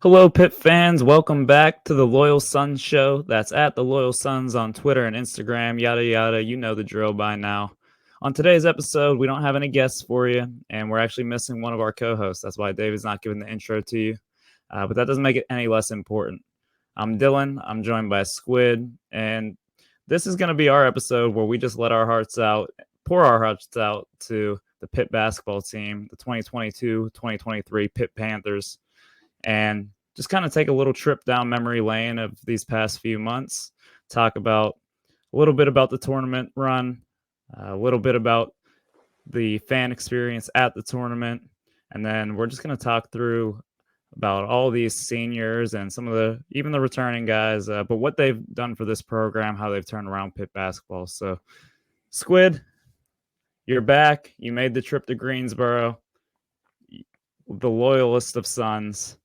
Hello, Pitt fans. Welcome back to the Loyal Sons Show. That's at the Loyal Sons on Twitter and Instagram, yada, yada. You know the drill by now. On today's episode, we don't have any guests for you, and we're actually missing one of our co hosts. That's why David's not giving the intro to you. But that doesn't make it any less important. I'm Dylan. I'm joined by Squid, and this is going to be our episode where we just let our hearts out, pour our hearts out to the Pitt basketball team, the 2022-2023 Pitt Panthers, and just kind of take a little trip down memory lane of these past few months, talk about a little bit about the tournament run, a little bit about the fan experience at the tournament, and then we're just going to talk through about all these seniors and some of even the returning guys, but what they've done for this program, how they've turned around Pitt basketball. So, Squid, you're back. You made the trip to Greensboro, the loyalist of Sons.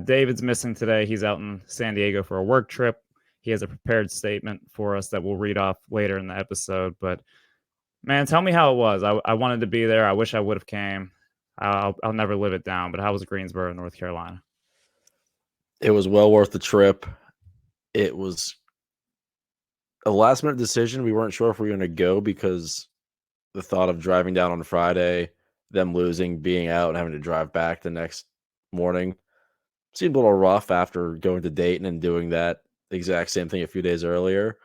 David's missing today. He's out in San Diego for a work trip. He has a prepared statement for us that we'll read off later in the episode. But, man, tell me how it was. I wanted to be there. I wish I would have came. I'll never live it down. But how was Greensboro, North Carolina? It was well worth the trip. It was a last-minute decision. We weren't sure if we were going to go because the thought of driving down on Friday, them losing, being out, and having to drive back the next morning seemed a little rough after going to Dayton and doing that exact same thing a few days earlier.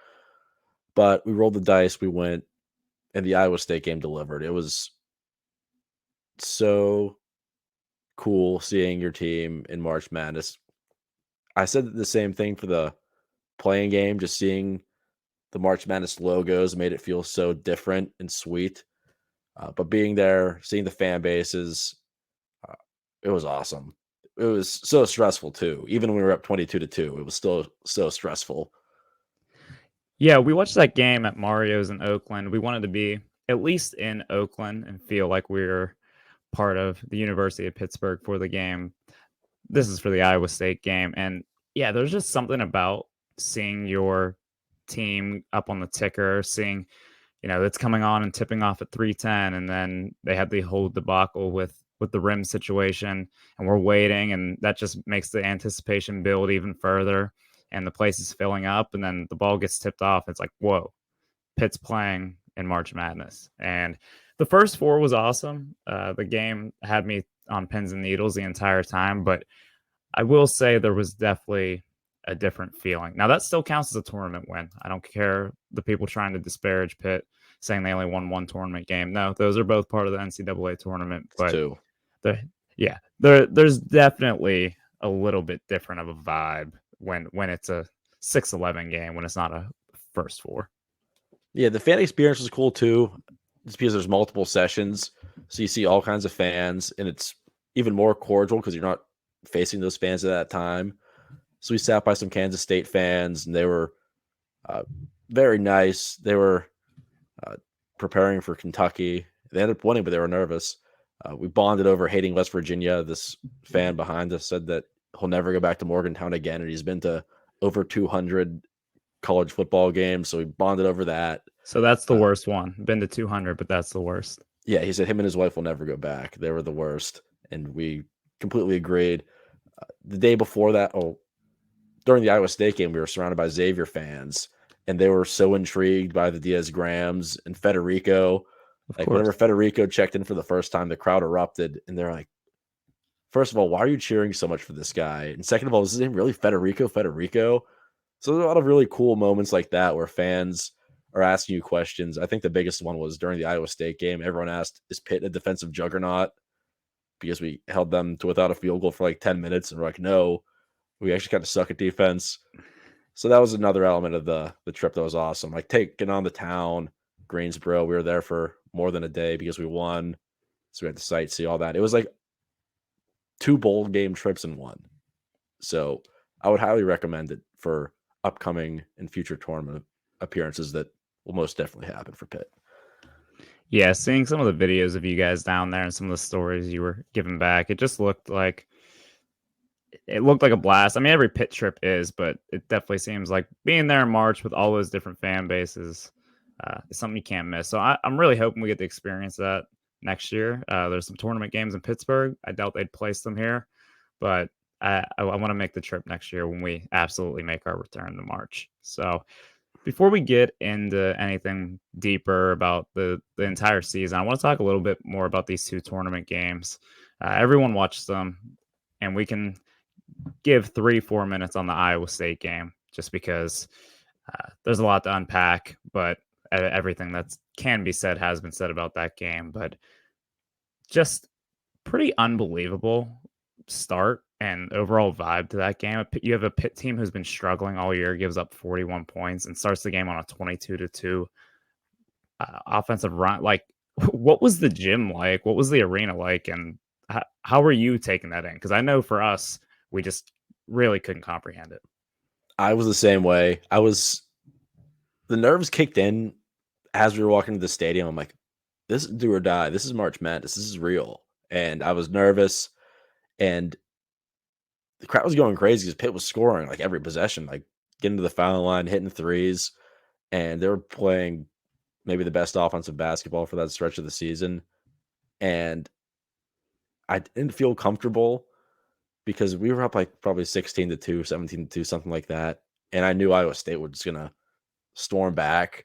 But we rolled the dice, we went, and the Iowa State game delivered. It was so cool seeing your team in March Madness. I said the same thing for the playing game, just seeing the March Madness logos made it feel so different and sweet. But being there, seeing the fan bases, it was awesome. It was so stressful too. Even when we were up 22-2, it was still so stressful. Yeah, we watched that game at Mario's in Oakland. We wanted to be at least in Oakland and feel like we were part of the University of Pittsburgh for the game. This is for the Iowa State game. And yeah, there's just something about seeing your team up on the ticker, seeing, it's coming on and tipping off at 3:10, and then they had the whole debacle with the rim situation, and we're waiting, and that just makes the anticipation build even further, and the place is filling up, and then the ball gets tipped off. It's like, whoa, Pitt's playing in March Madness. And the first four was awesome. The game had me on pins and needles the entire time, but I will say there was definitely a different feeling. Now, that still counts as a tournament win. I don't care the people trying to disparage Pitt, saying they only won one tournament game. No, those are both part of the NCAA tournament. But there's definitely a little bit different of a vibe when it's a 6-11 game, when it's not a first four. Yeah, the fan experience was cool too, just because there's multiple sessions. So you see all kinds of fans, and it's even more cordial because you're not facing those fans at that time. So we sat by some Kansas State fans, and they were very nice. They were preparing for Kentucky. They ended up winning, but they were nervous. We bonded over hating West Virginia. This fan behind us said that he'll never go back to Morgantown again, and he's been to over 200 college football games, so we bonded over that. So that's the worst one. Been to 200, but that's the worst. Yeah, he said him and his wife will never go back. They were the worst, and we completely agreed. The day before that, during the Iowa State game, we were surrounded by Xavier fans, and they were so intrigued by the Diaz-Grahams and Federico. Whenever Federico checked in for the first time, the crowd erupted, and they're like, first of all, why are you cheering so much for this guy? And second of all, is his name really Federico? So there's a lot of really cool moments like that where fans are asking you questions. I think the biggest one was during the Iowa State game. Everyone asked, is Pitt a defensive juggernaut? Because we held them to without a field goal for like 10 minutes, and we're like, no, we actually kind of suck at defense. So that was another element of the trip that was awesome. Like taking on the town, Greensboro. We were there for more than a day because we won. So we had to sightsee all that. It was like 2 bowl game trips in one. So I would highly recommend it for upcoming and future tournament appearances that will most definitely happen for Pitt. Yeah, seeing some of the videos of you guys down there and some of the stories you were giving back, it just looked like a blast. I mean, every Pitt trip is, but it definitely seems like being there in March with all those different fan bases is something you can't miss. So I'm really hoping we get to experience that next year. There's some tournament games in Pittsburgh. I doubt they'd place them here, but I want to make the trip next year when we absolutely make our return to March. So before we get into anything deeper about the entire season, I want to talk a little bit more about these two tournament games. Everyone watched them, and we can give 3-4 minutes on the Iowa State game just because there's a lot to unpack, but everything that can be said has been said about that game. But just pretty unbelievable start and overall vibe to that game. You have a Pitt team who's been struggling all year, gives up 41 points, and starts the game on a 22-2 offensive run. Like, what was the gym like? What was the arena like? And how were you taking that in? Because I know for us, we just really couldn't comprehend it. I was the same way. The nerves kicked in as we were walking to the stadium. I'm like, this is do or die. This is March Madness. This is real. And I was nervous, and the crowd was going crazy because Pitt was scoring like every possession, like getting to the foul line, hitting threes, and they were playing maybe the best offensive basketball for that stretch of the season. And I didn't feel comfortable because we were up like probably 16-2, 17-2, something like that. And I knew Iowa State was going to storm back.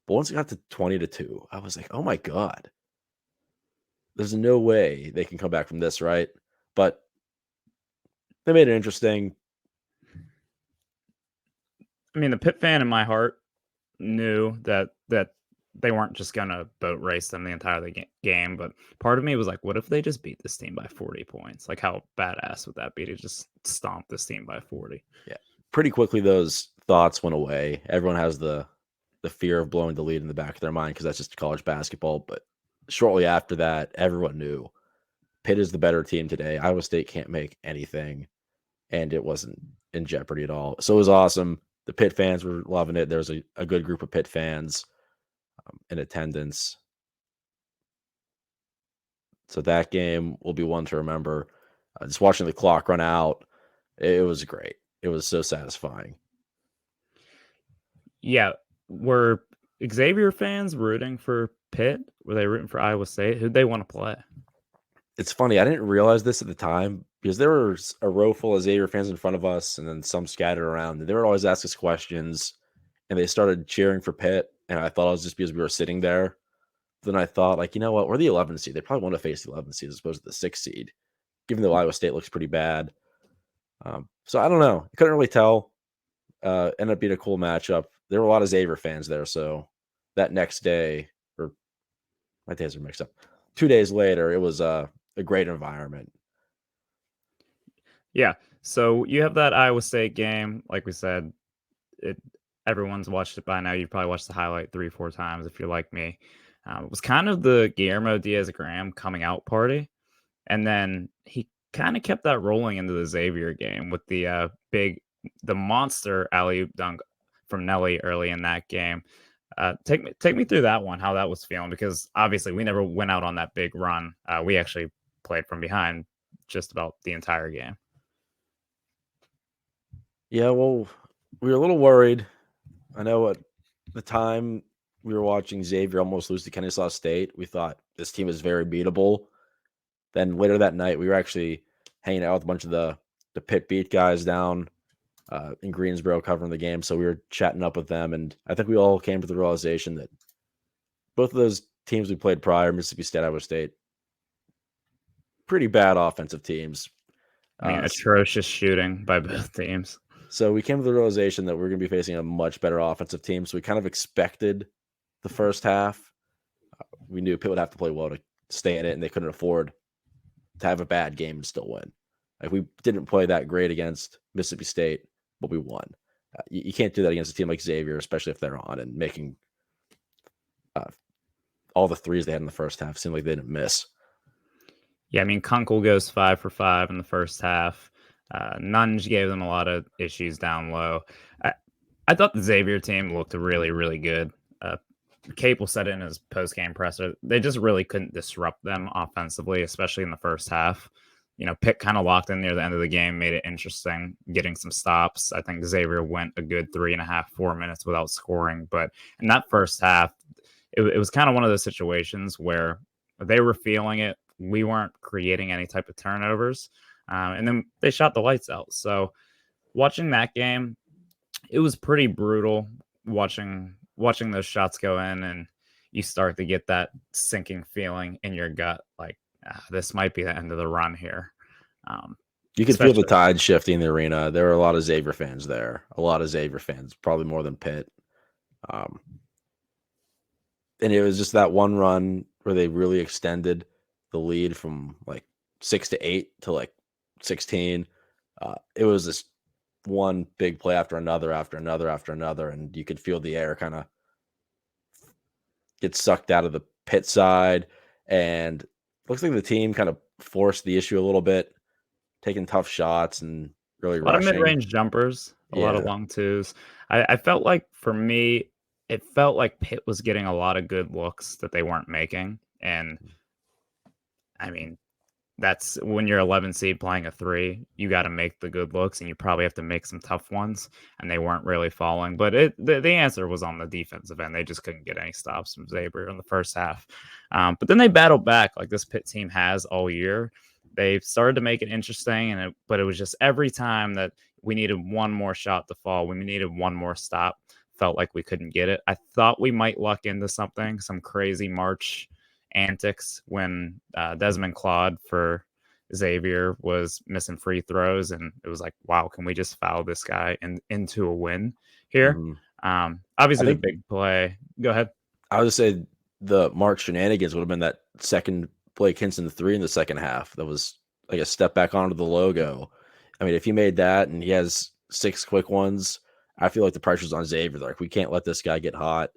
But once it got to 20-2, I was like, oh my God, there's no way they can come back from this, right? But they made it interesting. I mean, the Pitt fan in my heart knew that they weren't just going to boat race them the entire game, but part of me was like, what if they just beat this team by 40 points? Like, how badass would that be to just stomp this team by 40? Yeah. Pretty quickly, those thoughts went away. Everyone has the fear of blowing the lead in the back of their mind because that's just college basketball. But shortly after that, everyone knew Pitt is the better team today. Iowa State can't make anything, and it wasn't in jeopardy at all. So it was awesome. The Pitt fans were loving it. There was a good group of Pitt fans in attendance. So that game will be one to remember. Just watching the clock run out, it was great. It was so satisfying. Yeah. Were Xavier fans rooting for Pitt? Were they rooting for Iowa State? Who'd they want to play? It's funny. I didn't realize this at the time because there was a row full of Xavier fans in front of us and then some scattered around. And they would always ask us questions, and they started cheering for Pitt. And I thought it was just because we were sitting there. Then I thought, like, you know what? We're the 11th seed. They probably want to face the 11th seed as opposed to the 6th seed, even though Iowa State looks pretty bad. So I don't know. I couldn't really tell. Ended up being a cool matchup. There were a lot of Xavier fans there. So that next day, or my days are mixed up, 2 days later, it was a great environment. Yeah. So you have that Iowa State game. Like we said, everyone's watched it by now. You've probably watched the highlight 3-4 times if you're like me. It was kind of the Guillermo Diaz-Graham coming out party. And then he kind of kept that rolling into the Xavier game with the monster alley-oop dunk from Nelly early in that game. Take me through that one, how that was feeling, because obviously we never went out on that big run. We actually played from behind just about the entire game. Yeah, well, we were a little worried. I know at the time we were watching Xavier almost lose to Kennesaw State. We thought this team is very beatable. Then later that night, we were actually hanging out with a bunch of the Pitt beat guys down in Greensboro covering the game. So we were chatting up with them, and I think we all came to the realization that both of those teams we played prior, Mississippi State, Iowa State, pretty bad offensive teams. I mean, atrocious shooting by both teams. So we came to the realization that we're going to be facing a much better offensive team. So we kind of expected the first half. We knew Pitt would have to play well to stay in it, and they couldn't afford to have a bad game and still win. Like, we didn't play that great against Mississippi State, but we won. You can't do that against a team like Xavier, especially if they're on and making all the threes they had in the first half seem like they didn't miss. Yeah, I mean, Kunkel goes 5 for 5 in the first half. Nunge gave them a lot of issues down low. I thought the Xavier team looked really, really good. Capel said it in his post-game presser. They just really couldn't disrupt them offensively, especially in the first half. You know, Pitt kind of locked in near the end of the game, made it interesting, getting some stops. I think Xavier went a good 3.5, 4 minutes without scoring. But in that first half, it was kind of one of those situations where they were feeling it. We weren't creating any type of turnovers. And then they shot the lights out. So watching that game, it was pretty brutal watching those shots go in, and you start to get that sinking feeling in your gut, like this might be the end of the run here. Um, You could feel the especially, tide shifting in the arena. There were a lot of Xavier fans there. A lot of Xavier fans, probably more than Pitt. Um, and it was just that one run where they really extended the lead from like 6-8 to like 16. It was this one big play after another, after another, after another, and you could feel the air kind of get sucked out of the Pitt side. And looks like the team kind of forced the issue a little bit, taking tough shots and really a lot of rushing. mid-range jumpers, a lot of Yeah. long twos. I felt like for me, it felt like Pitt was getting a lot of good looks that they weren't making, and I mean, that's when you're 11 seed playing a 3, you got to make the good looks, and you probably have to make some tough ones, and they weren't really falling. But the answer was on the defensive end. They just couldn't get any stops from Xavier in the first half. But then they battled back like this Pitt team has all year. They started to make it interesting, but it was just every time that we needed one more shot to fall, we needed one more stop, felt like we couldn't get it. I thought we might luck into something, some crazy March antics when Desmond Claude for Xavier was missing free throws, and it was like, wow, can we just foul this guy into a win here? Mhm. I Obviously, the think big play. Go ahead. I would say the Mark shenanigans would have been that second Blake Hinson 3 in the second half. That was like a step back onto the logo. I mean, if he made that and he has 6 quick ones, I feel like the pressure's on Xavier. Like, we can't let this guy get hot.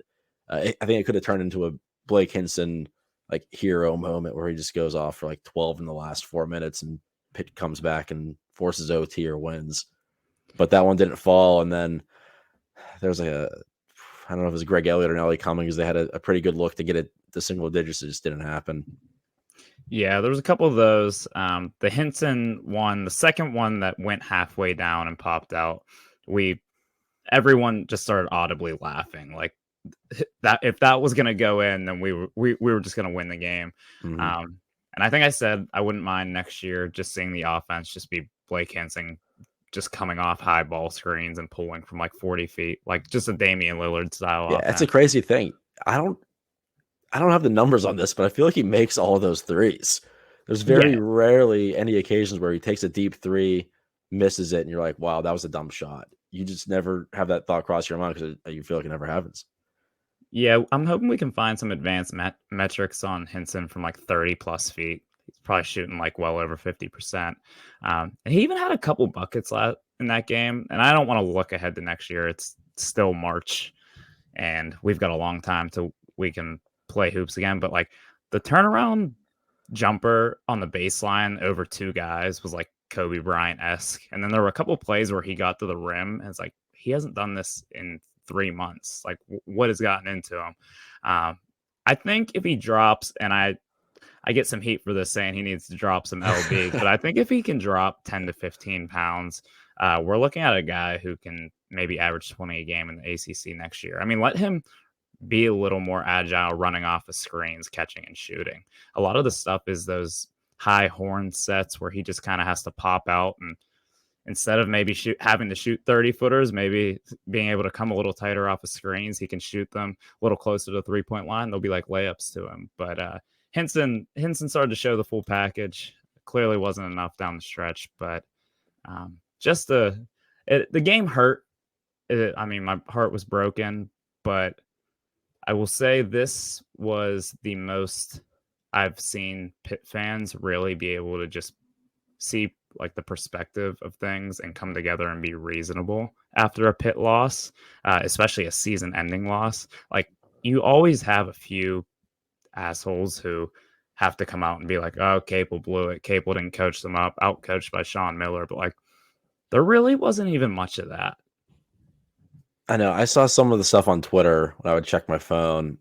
I think it could have turned into a Blake Hinson like hero moment where he just goes off for like 12 in the last 4 minutes and Pitt comes back and forces OT or wins. But that one didn't fall. And then there was like I don't know if it was Greg Elliott or Nelly Cummings. They had a pretty good look to get it to single digits. It just didn't happen. Yeah, there was a couple of those. The Hinson one, the second one that went halfway down and popped out. Everyone just started audibly laughing. Like that, if that was going to go in, then we were just going to win the game. Mm-hmm. And I think I said I wouldn't mind next year just seeing the offense just be Blake Hinson just coming off high ball screens and pulling from like 40 feet, like just a Damian Lillard style Yeah, it's a offense. crazy thing. I don't have the numbers on this, but I feel like he makes all those threes. There's Yeah, very rarely any occasions where he takes a deep three, misses it, and you're like, wow, that was a dumb shot. You just never have that thought cross your mind because you feel like it never happens. yeah. I'm hoping we can find some advanced metrics on Hinson from like 30 plus feet. He's probably shooting like well over 50%. And he even had a couple buckets in that game. And I don't want to look ahead to next year. It's still March, and we've got a long time till we can play hoops again. But like the turnaround jumper on the baseline over 2 guys was like Kobe Bryant esque. And then there were a couple plays where he got to the rim, and it's like he hasn't done this in 3 months. Like what has gotten into him? I think if he drops, and I get some heat for this saying he needs to drop some lb, but I think if he can drop 10 to 15 pounds, we're looking at a guy who can maybe average 20 a game in the ACC next year. I mean, let him be a little more agile, running off of screens, catching and shooting. A lot of the stuff is those high horn sets where he just kind of has to pop out, and instead of maybe having to shoot 30 footers, maybe being able to come a little tighter off of screens, he can shoot them a little closer to the 3-point line. They'll be like layups to him. But Hinson started to show the full package. Clearly wasn't enough down the stretch, but just the game hurt. I mean, my heart was broken, but I will say this was the most I've seen Pitt fans really be able to just see like the perspective of things and come together and be reasonable after a Pitt loss, especially a season-ending loss. Like you always have a few assholes who have to come out and be like, "Oh, Capel blew it. Capel didn't coach them up. Outcoached by Sean Miller." But like, there really wasn't even much of that. I know. I saw some of the stuff on Twitter when I would check my phone.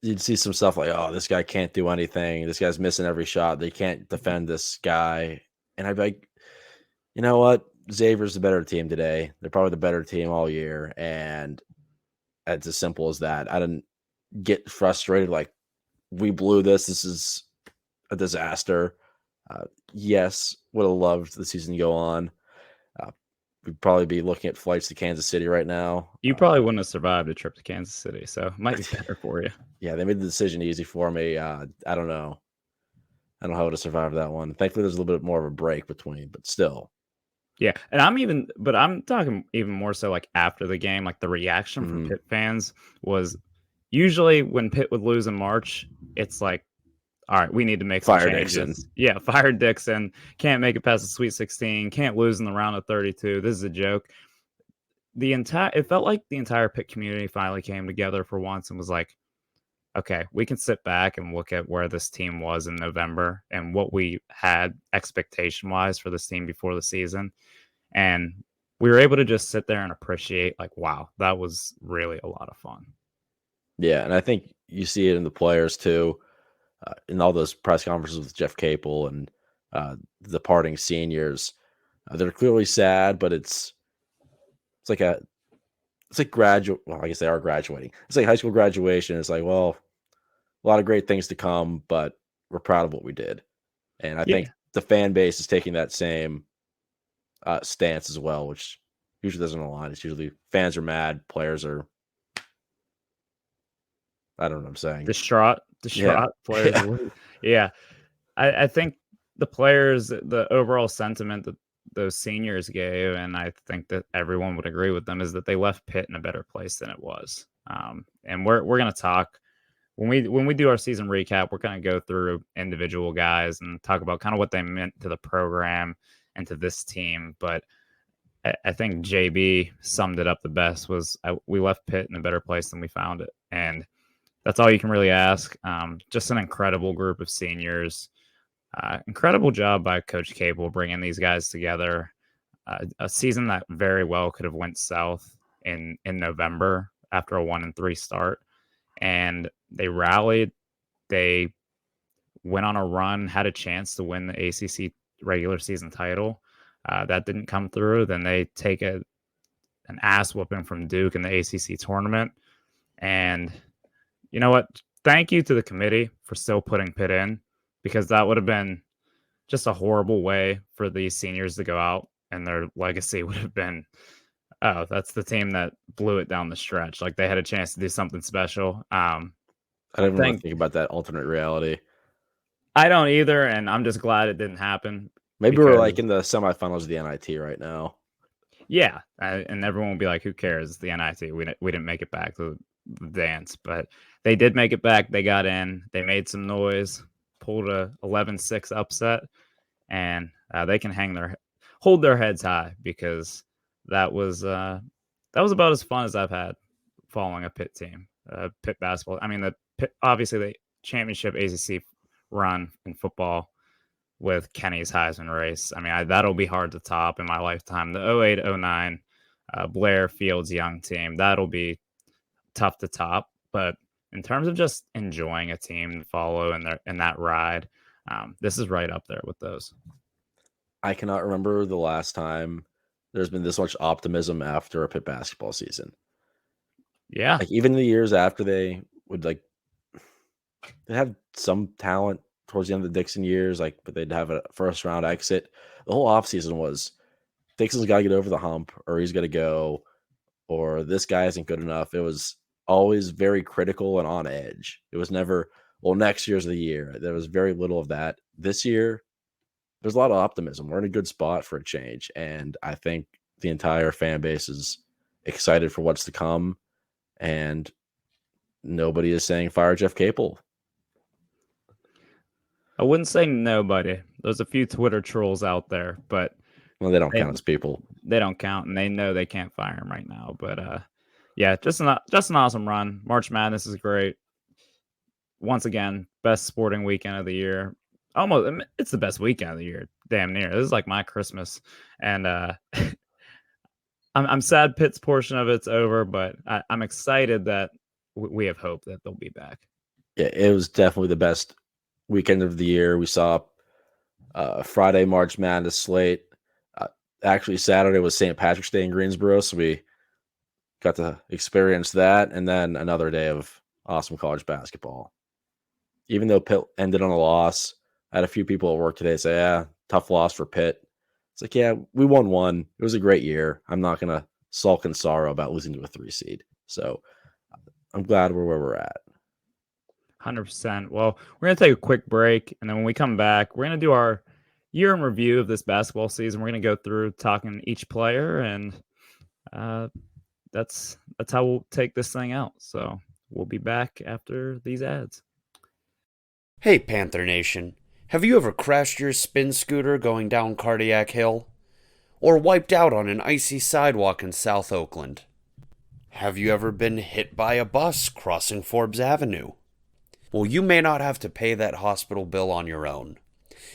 You'd see some stuff like, oh, this guy can't do anything. This guy's missing every shot. They can't defend this guy. And I'd be like, you know what? Xavier's the better team today. They're probably the better team all year. And it's as simple as that. I didn't get frustrated like, we blew this. This is a disaster. Yes, would have loved the season to go on. We'd probably be looking at flights to Kansas City right now. You probably wouldn't have survived a trip to Kansas City, so it might be better for you. Yeah, they made the decision easy for me. I don't know. I don't know how I would have survived that one. Thankfully, there's a little bit more of a break between, but still. Yeah, and I'm talking even more so like after the game, like the reaction from Mhm. Pitt fans was usually when Pitt would lose in March, it's like, all right, we need to make some Fire Dixon. changes. Yeah, fire Dixon, can't make it past the Sweet 16, can't lose in the round of 32. This is a joke. It felt like the entire Pitt community finally came together for once and was like, okay, we can sit back and look at where this team was in November and what we had expectation wise for this team before the season. And we were able to just sit there and appreciate, like, wow, that was really a lot of fun. Yeah, and I think you see it in the players too, in all those press conferences with Jeff Capel and the departing seniors. They're clearly sad, but it's like a it's like graduate. Well, I guess they are graduating. It's like high school graduation. It's like, well, a lot of great things to come, but we're proud of what we did. And I Yeah. think the fan base is taking that same stance as well, which usually doesn't align. It's usually fans are mad, players are. I don't know what I'm saying. Distraught, Yeah, distraught players. yeah, Yeah. I think the players, the overall sentiment that those seniors gave, and I think that everyone would agree with them, is that they left Pitt in a better place than it was. And we're gonna talk when we do our season recap. We're gonna go through individual guys and talk about kind of what they meant to the program and to this team. But I think JB summed it up the best. We left Pitt in a better place than we found it, and that's all you can really ask. Just an incredible group of seniors. Incredible job by Coach Cable bringing these guys together. A season that very well could have went south in November after a 1-3 start, and they rallied. They went on a run, had a chance to win the ACC regular season title. That didn't come through. Then they take an ass whooping from Duke in the ACC tournament, and you know what? Thank you to the committee for still putting Pitt in, because that would have been just a horrible way for these seniors to go out, and their legacy would have been, oh, that's the team that blew it down the stretch. Like they had a chance to do something special. I don't even want to Thank think about that alternate reality. I don't either, and I'm just glad it didn't happen Maybe we're like because in the semifinals of the NIT right now. yeah, and everyone will be like, "Who cares? It's the NIT. We didn't make it back to the dance, but they did make it back. They got in. They made some noise, pulled a 11-6 upset, and they can hold their heads high, because that was about as fun as I've had following a Pitt team, Pitt basketball. I mean, obviously the championship ACC run in football with Kenny's Heisman race. I mean, that'll be hard to top in my lifetime. The 08-09 Blair Fields Young team, that'll be tough to top. But in terms of just enjoying a team to follow in that ride, this is right up there with those. I cannot remember the last time there's been this much optimism after a Pitt basketball season. Yeah. Like even the years after they would like they had some talent towards the end of the Dixon years, like, but they'd have a first round exit. The whole offseason was Dixon's got to get over the hump, or he's got to go, or this guy isn't good enough. It was always very critical and on edge. It was never, well, next year's the year. There was very little of that. This year, there's a lot of optimism. We're in a good spot for a change. And I think the entire fan base is excited for what's to come. And nobody is saying fire Jeff Capel. I wouldn't say nobody. There's a few Twitter trolls out there, but Well, they don't they, count as people. they don't count, and they know they can't fire him right now. But yeah, just an awesome run. March Madness is great. Once again, best sporting weekend of the year. Almost, I mean, it's the best weekend of the year. Damn near. This is like my Christmas, and I'm sad Pitt's portion of it's over, but I'm excited that we have hope that they'll be back. Yeah, it was definitely the best weekend of the year. We saw Friday March Madness slate. Actually, Saturday was St. Patrick's Day in Greensboro, so we got to experience that, and then another day of awesome college basketball. Even though Pitt ended on a loss, I had a few people at work today say, "Yeah, tough loss for Pitt." It's like, yeah, we won one. It was a great year. I'm not gonna sulk in sorrow about losing to a 3 seed. So I'm glad we're where we're at. 100%. Well, we're going to take a quick break. And then when we come back, we're going to do our year in review of this basketball season. We're going to go through talking each player, and that's how we'll take this thing out. So we'll be back after these ads. Hey, Panther Nation. Have you ever crashed your spin scooter going down Cardiac Hill? Or wiped out on an icy sidewalk in South Oakland? Have you ever been hit by a bus crossing Forbes Avenue? Well, you may not have to pay that hospital bill on your own.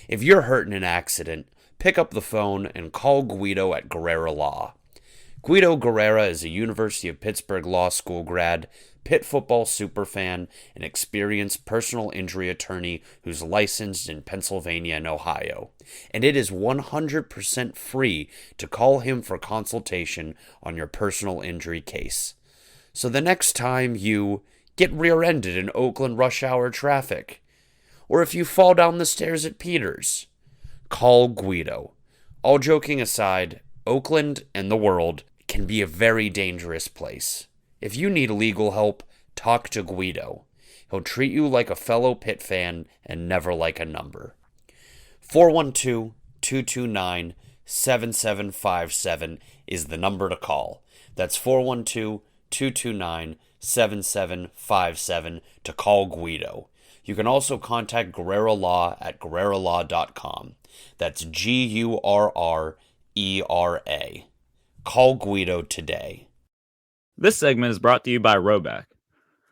If you're hurt in an accident, pick up the phone and call Guido at Guerrera Law. Guido Guerrera is a University of Pittsburgh Law School grad, Pitt football superfan, and experienced personal injury attorney who's licensed in Pennsylvania and Ohio. And it is 100% free to call him for consultation on your personal injury case. So the next time you get rear-ended in Oakland rush hour traffic, or if you fall down the stairs at Peters, call Guido. All joking aside, Oakland and the world can be a very dangerous place. If you need legal help, talk to Guido. He'll treat you like a fellow Pitt fan and never like a number. 412-229-7757 is the number to call. That's 412-229-7757 to call Guido. You can also contact Guerrera Law at guerreralaw.com. That's Gurrera. Call Guido today. This segment is brought to you by Roback.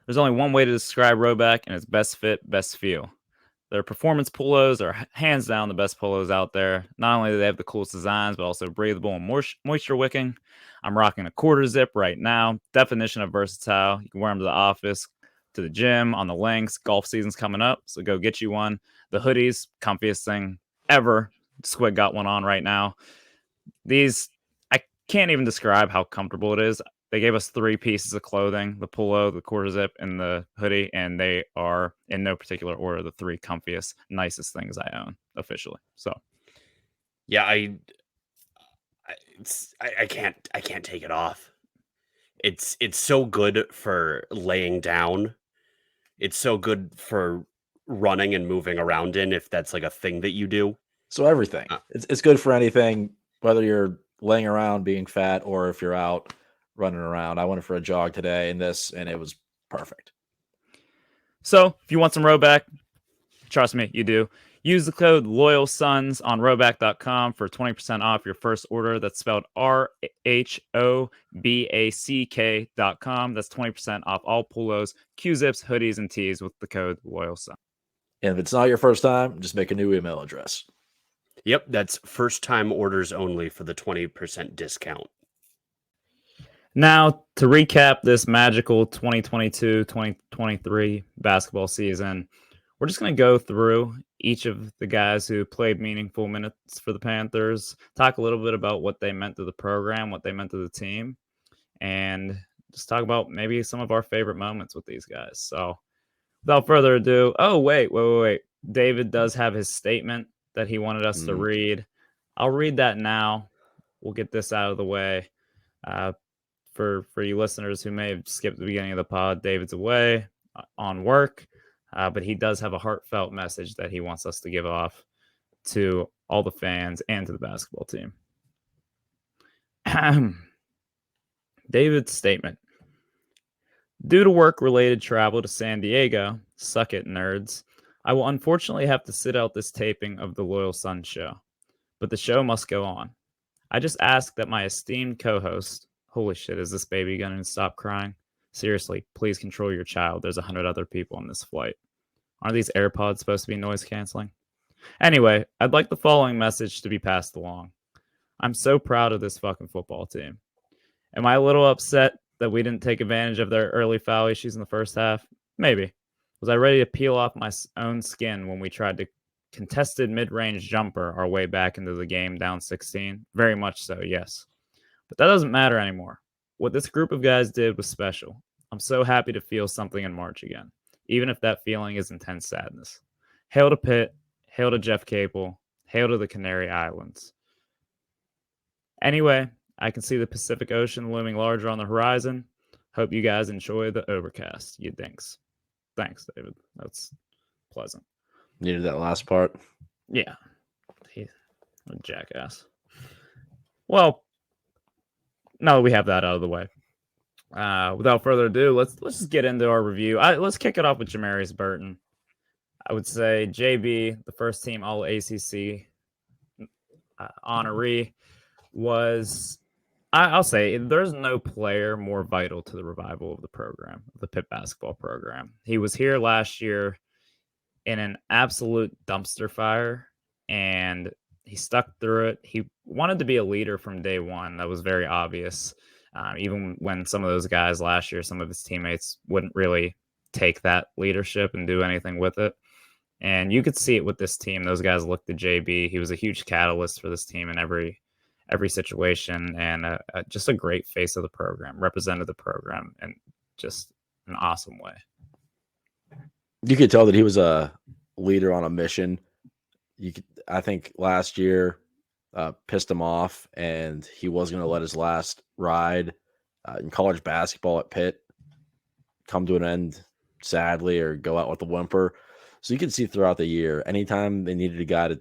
There's only one way to describe Roback, and it's best fit, best feel. Their performance polos are hands down the best polos out there. Not only do they have the coolest designs, but also breathable and moisture wicking. I'm rocking a quarter zip right now. Definition of versatile. You can wear them to the office, to the gym, on the links. Golf season's coming up, so go get you one. The hoodies, comfiest thing ever. Squid got one on right now. These, I can't even describe how comfortable it is. They gave us 3 pieces of clothing, the polo, the quarter zip, and the hoodie, and they are, in no particular order, the 3 comfiest, nicest things I own officially. So, yeah, I can't take it off. It's so good for laying down. It's so good for running and moving around in, if that's like a thing that you do. So everything. It's good for anything, whether you're laying around being fat or if you're out running around. I went for a jog today in this, and it was perfect. So if you want some Roback, trust me, you do. Use the code LoyalSons on Roback.com for 20% off your first order. That's spelled RHOBACK.com. That's 20% off all polos, Q-zips, hoodies, and tees with the code LoyalSons. And if it's not your first time, just make a new email address. Yep, that's first-time orders only for the 20% discount. Now, to recap this magical 2022-2023 basketball season, we're just going to go through each of the guys who played meaningful minutes for the Panthers, talk a little bit about what they meant to the program, what they meant to the team, and just talk about maybe some of our favorite moments with these guys. So, without further ado, wait. David does have his statement that he wanted us to read. I'll read that now. We'll get this out of the way. For you listeners who may have skipped the beginning of the pod, David's away on work, but he does have a heartfelt message that he wants us to give off to all the fans and to the basketball team. David's statement. Due to work-related travel to San Diego, suck it, nerds, I will unfortunately have to sit out this taping of the Loyal Sun show, but the show must go on. I just ask that my esteemed co-host, holy shit, is this baby going to stop crying? Seriously, please control your child. There's 100 other people on this flight. Aren't these AirPods supposed to be noise canceling? Anyway, I'd like the following message to be passed along. I'm so proud of this fucking football team. Am I a little upset that we didn't take advantage of their early foul issues in the first half? Maybe. Was I ready to peel off my own skin when we tried to contested mid-range jumper our way back into the game down 16? Very much so, yes. But that doesn't matter anymore. What this group of guys did was special. I'm so happy to feel something in March again, even if that feeling is intense sadness. Hail to Pitt, Hail to Jeff Capel. Hail to the Canary Islands. Anyway, I can see the Pacific Ocean looming larger on the horizon. Hope you guys enjoy the overcast, you dinks. Thanks, David. That's pleasant. Needed that last part. Yeah. He's a jackass. Well, now that we have that out of the way, without further ado, let's just get into our review. Let's kick it off with Jamarius Burton. I would say JB, the first team All ACC honoree, was, I'll say, there's no player more vital to the revival of the program, the Pitt basketball program. He was here last year in an absolute dumpster fire, and he stuck through it. He wanted to be a leader from day one. That was very obvious. Even when some of those guys last year, some of his teammates wouldn't really take that leadership and do anything with it. And you could see it with this team. Those guys looked to JB. He was a huge catalyst for this team in every situation, and just a great face of the program, represented the program in just an awesome way. You could tell that he was a leader on a mission. I think last year pissed him off, and he was going to let his last ride in college basketball at Pitt come to an end, sadly, or go out with a whimper. So you can see throughout the year, anytime they needed a guy to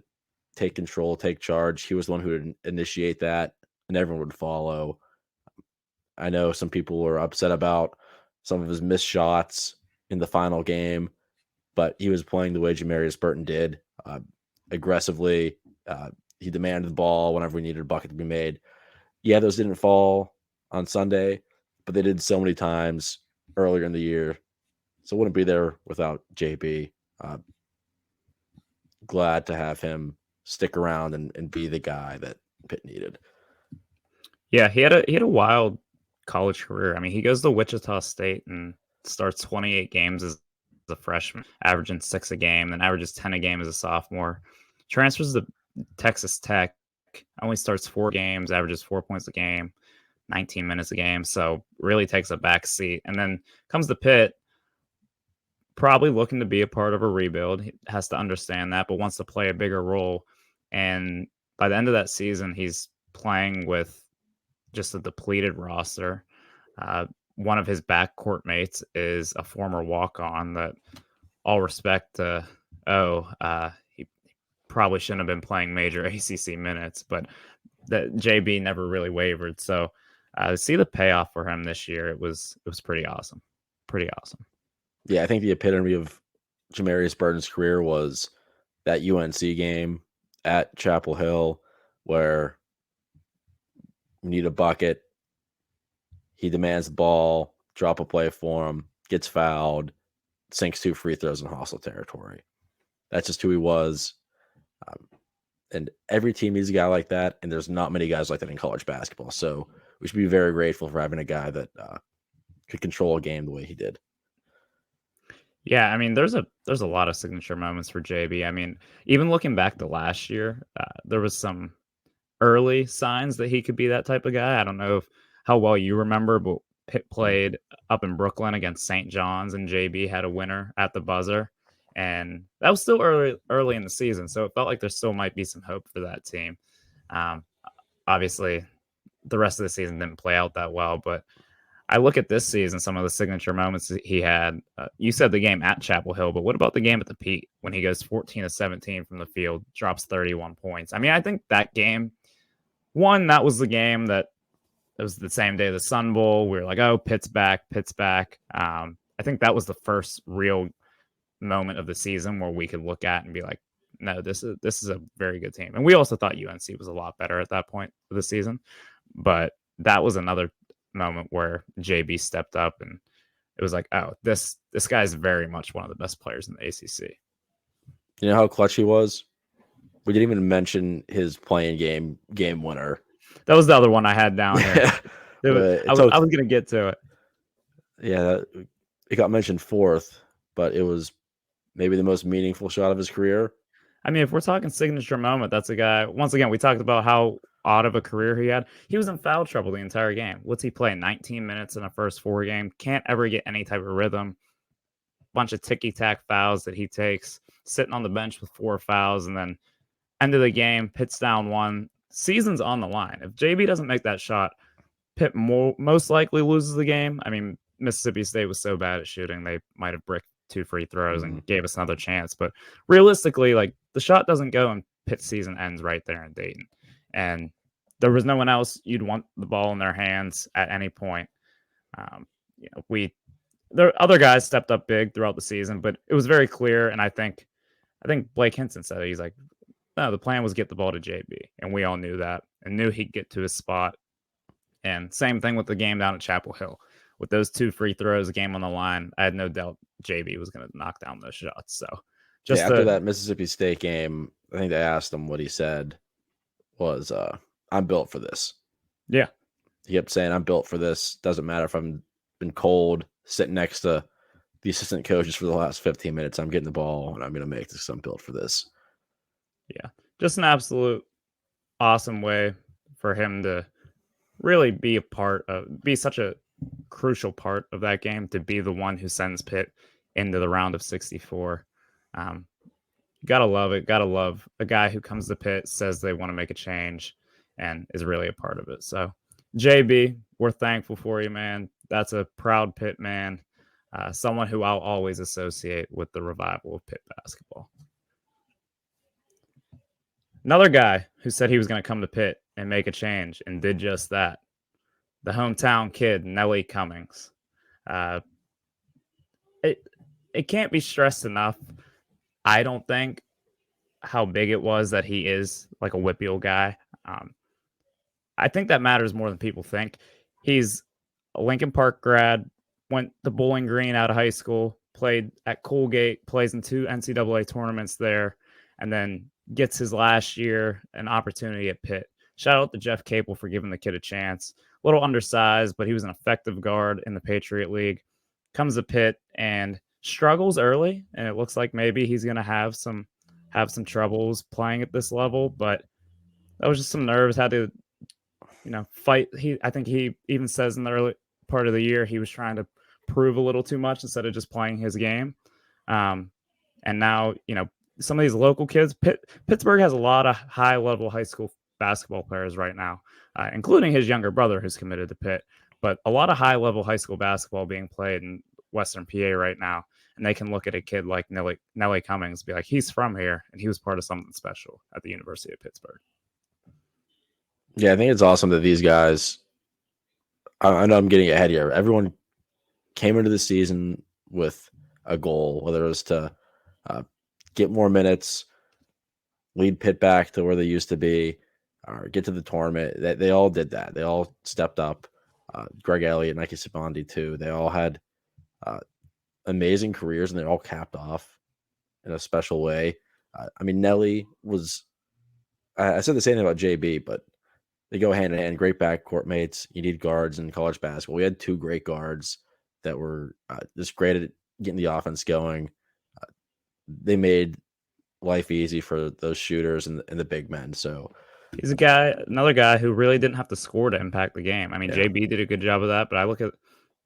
take control, take charge, he was the one who would initiate that, and everyone would follow. I know some people were upset about some of his missed shots in the final game, but he was playing the way Jamarius Burton did, aggressively. He demanded the ball whenever we needed a bucket to be made. Yeah, those didn't fall on Sunday, but they did so many times earlier in the year. So wouldn't be there without JB. Glad to have him stick around and be the guy that Pitt needed. Yeah, he had a wild college career. I mean, he goes to Wichita State and starts 28 games as a freshman, averaging 6 a game, then averages 10 a game as a sophomore. Transfers to Texas Tech, only starts 4 games, averages 4 points a game, 19 minutes a game, so really takes a back seat. And then comes to Pitt, probably looking to be a part of a rebuild. He has to understand that, but wants to play a bigger role. And by the end of that season, he's playing with just a depleted roster. One of his backcourt mates is a former walk-on that, all respect to, he probably shouldn't have been playing major ACC minutes, but that JB never really wavered. So to see the payoff for him this year, it was pretty awesome. Pretty awesome. Yeah, I think the epitome of Jamarius Burton's career was that UNC game at Chapel Hill where we need a bucket. He demands the ball, drop a play for him, gets fouled, sinks 2 free throws in hostile territory. That's just who he was. And every team needs a guy like that, and there's not many guys like that in college basketball. So we should be very grateful for having a guy that could control a game the way he did. Yeah, I mean, there's a lot of signature moments for JB. I mean, even looking back to last year, there was some early signs that he could be that type of guy. I don't know how well you remember, but Pitt played up in Brooklyn against St. John's, and JB had a winner at the buzzer. And that was still early in the season, so it felt like there still might be some hope for that team. Obviously, the rest of the season didn't play out that well, but I look at this season, some of the signature moments he had. You said the game at Chapel Hill, but what about the game at the Pitt when he goes 14 of 17 from the field, drops 31 points? I mean, I think that game, that was the game that it was the same day of the Sun Bowl. We were like, oh, Pitt's back. I think that was the first real moment of the season where we could look at and be like, no, this is a very good team. And we also thought UNC was a lot better at that point of the season, but that was another moment where JB stepped up, and it was like, oh, this guy is very much one of the best players in the ACC. You know how clutch he was? We didn't even mention his playing game winner. That was the other one I had down here. I was going to get to it. Yeah, it got mentioned fourth, but it was maybe the most meaningful shot of his career. I mean, if we're talking signature moment, that's a guy. Once again, we talked about how odd of a career he had. He was in foul trouble the entire game. What's he play? 19 minutes in a first 4 game. Can't ever get any type of rhythm. Bunch of ticky-tack fouls that he takes. sitting on the bench with 4 fouls, and then end of the game, Pitt's down 1. Season's on the line. If JB doesn't make that shot, Pitt most likely loses the game. I mean, Mississippi State was so bad at shooting, they might have bricked 2 free throws and gave us another chance. But realistically, like, the shot doesn't go and Pitt's season ends right there in Dayton. And there was no one else you'd want the ball in their hands at any point. There other guys stepped up big throughout the season, but it was very clear. And I think Blake Hinson said it. He's like, no, the plan was get the ball to JB, and we all knew that and knew he'd get to his spot. And same thing with the game down at Chapel Hill. With those 2 free throws, game on the line, I had no doubt JB was going to knock down those shots. So after that Mississippi State game, I think they asked him what he said was, I'm built for this. Yeah. He kept saying, I'm built for this. Doesn't matter if I'm been cold, sitting next to the assistant coaches for the last 15 minutes. I'm getting the ball, and I'm going to make this. I'm built for this. Yeah. Just an absolute awesome way for him to really be such a crucial part of that game, to be the one who sends Pitt into the round of 64. Gotta love it. Gotta love a guy who comes to Pitt, says they want to make a change, and is really a part of it. So, JB, we're thankful for you, man. That's a proud Pitt man, someone who I'll always associate with the revival of Pitt basketball. Another guy who said he was going to come to Pitt and make a change and did just that. The hometown kid, Nelly Cummings. It can't be stressed enough, I don't think, how big it was that he is like a Whitfield guy. I think that matters more than people think. He's a Lincoln Park grad, went to Bowling Green out of high school, played at Colgate, plays in 2 NCAA tournaments there, and then gets his last year an opportunity at Pitt. Shout out to Jeff Capel for giving the kid a chance. A little undersized, but he was an effective guard in the Patriot League. Comes to Pitt and struggles early, and it looks like maybe he's going to have some troubles playing at this level, but that was just some nerves. Had to, fight. I think he even says in the early part of the year he was trying to prove a little too much instead of just playing his game. And now, some of these local kids, Pittsburgh has a lot of high-level high school basketball players right now, including his younger brother who's committed to Pitt, but a lot of high-level high school basketball being played in Western PA right now, and they can look at a kid like Nelly Cummings and be like, he's from here, and he was part of something special at the University of Pittsburgh. Yeah, I think it's awesome that these guys, I know I'm getting ahead here, everyone came into the season with a goal, whether it was to get more minutes, lead Pitt back to where they used to be, or get to the tournament. They all did that. They all stepped up. Greg Elliott, Nike Sabandi too. They all had amazing careers, and they all capped off in a special way. Nelly was. I said the same thing about JB, but they go hand in hand. Great backcourt mates. You need guards in college basketball. We had 2 great guards that were just great at getting the offense going. They made life easy for those shooters and the big men. So he's another guy who really didn't have to score to impact the game. JB did a good job of that, but I look at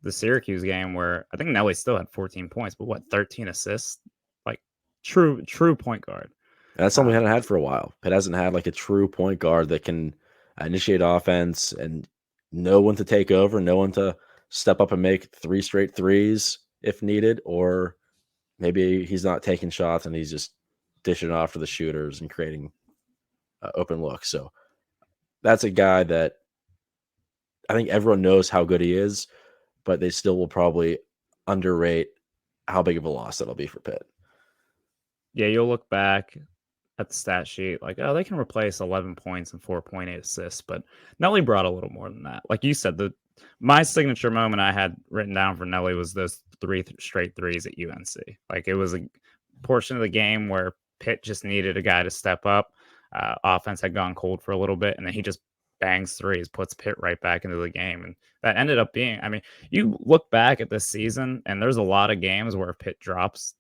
the Syracuse game where I think Nelly still had 14 points, but 13 assists? Like true point guard. That's something we hadn't had for a while. Pitt hasn't had like a true point guard that can initiate offense and know when to take over, know when to step up and make 3 straight threes if needed, or maybe he's not taking shots and he's just dishing it off for the shooters and creating open looks. So that's a guy that I think everyone knows how good he is, but they still will probably underrate how big of a loss that'll be for Pitt. Yeah, you'll look back at the stat sheet like, oh, they can replace 11 points and 4.8 assists, but Nelly brought a little more than that. Like you said, my signature moment I had written down for Nelly was those 3 straight threes at UNC. Like it was a portion of the game where Pitt just needed a guy to step up. Offense had gone cold for a little bit, and then he just bangs threes, puts Pitt right back into the game. And that ended up being, you look back at this season, and there's a lot of games where Pitt drops.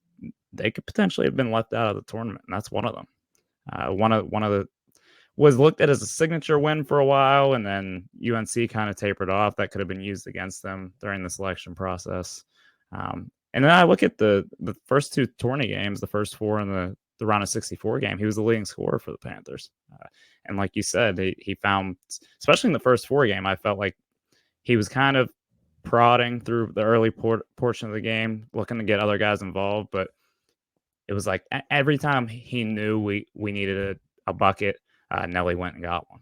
They could potentially have been left out of the tournament, and that's one of them. One of the was looked at as a signature win for a while, and then UNC kind of tapered off. That could have been used against them during the selection process. And then I look at the first two tourney games, the first four and the round of 64 game, he was the leading scorer for the Panthers. And like you said, he found, especially in the first four game, I felt like he was kind of prodding through the early portion of the game, looking to get other guys involved. But it was like every time he knew we needed a bucket, Nelly went and got one.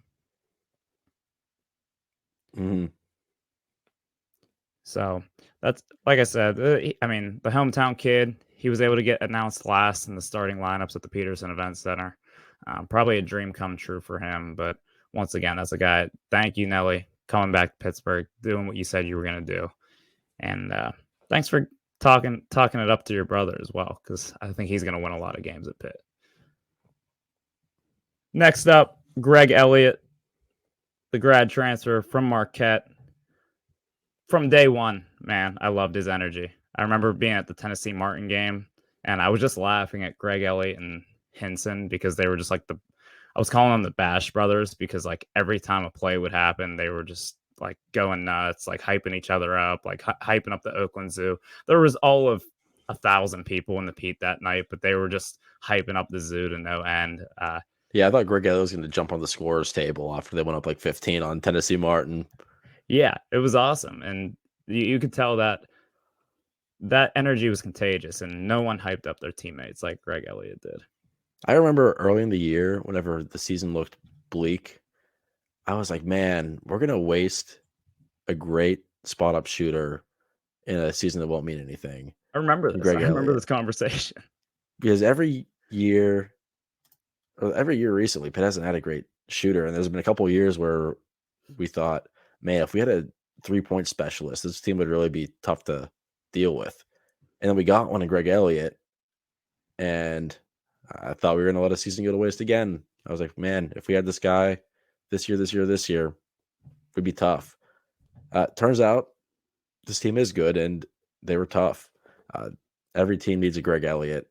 Mm-hmm. So that's, like I said, I mean, the hometown kid, he was able to get announced last in the starting lineups at the Peterson Event Center. Probably a dream come true for him. But once again, that's a guy. Thank you, Nelly, coming back to Pittsburgh, doing what you said you were going to do. And thanks for talking it up to your brother as well, because I think he's going to win a lot of games at Pitt. Next up, Greg Elliott, the grad transfer from Marquette. From day one, man, I loved his energy. I remember being at the Tennessee Martin game, and I was just laughing at Greg Elliott and Hinson because they were just like I was calling them the Bash Brothers, because like every time a play would happen, they were just like going nuts, like hyping each other up, like hyping up the Oakland Zoo. There was all of 1,000 people in the Pete that night, but they were just hyping up the zoo to no end. Yeah, I thought Greg Elliott was going to jump on the scorer's table after they went up like 15 on Tennessee Martin. Yeah, it was awesome. And you could tell that energy was contagious, and no one hyped up their teammates like Greg Elliott did. I remember early in the year, whenever the season looked bleak, I was like, man, we're going to waste a great spot-up shooter in a season that won't mean anything. I remember this. Greg I remember Elliott. this conversation. Because every year recently, Pitt hasn't had a great shooter, and there's been a couple of years where we thought, man, if we had a 3-point specialist, this team would really be tough to deal with. And then we got one in Greg Elliott, and I thought we were going to let a season go to waste again. I was like, man, if we had this guy this year, we'd be tough. Turns out this team is good, and they were tough. Every team needs a Greg Elliott.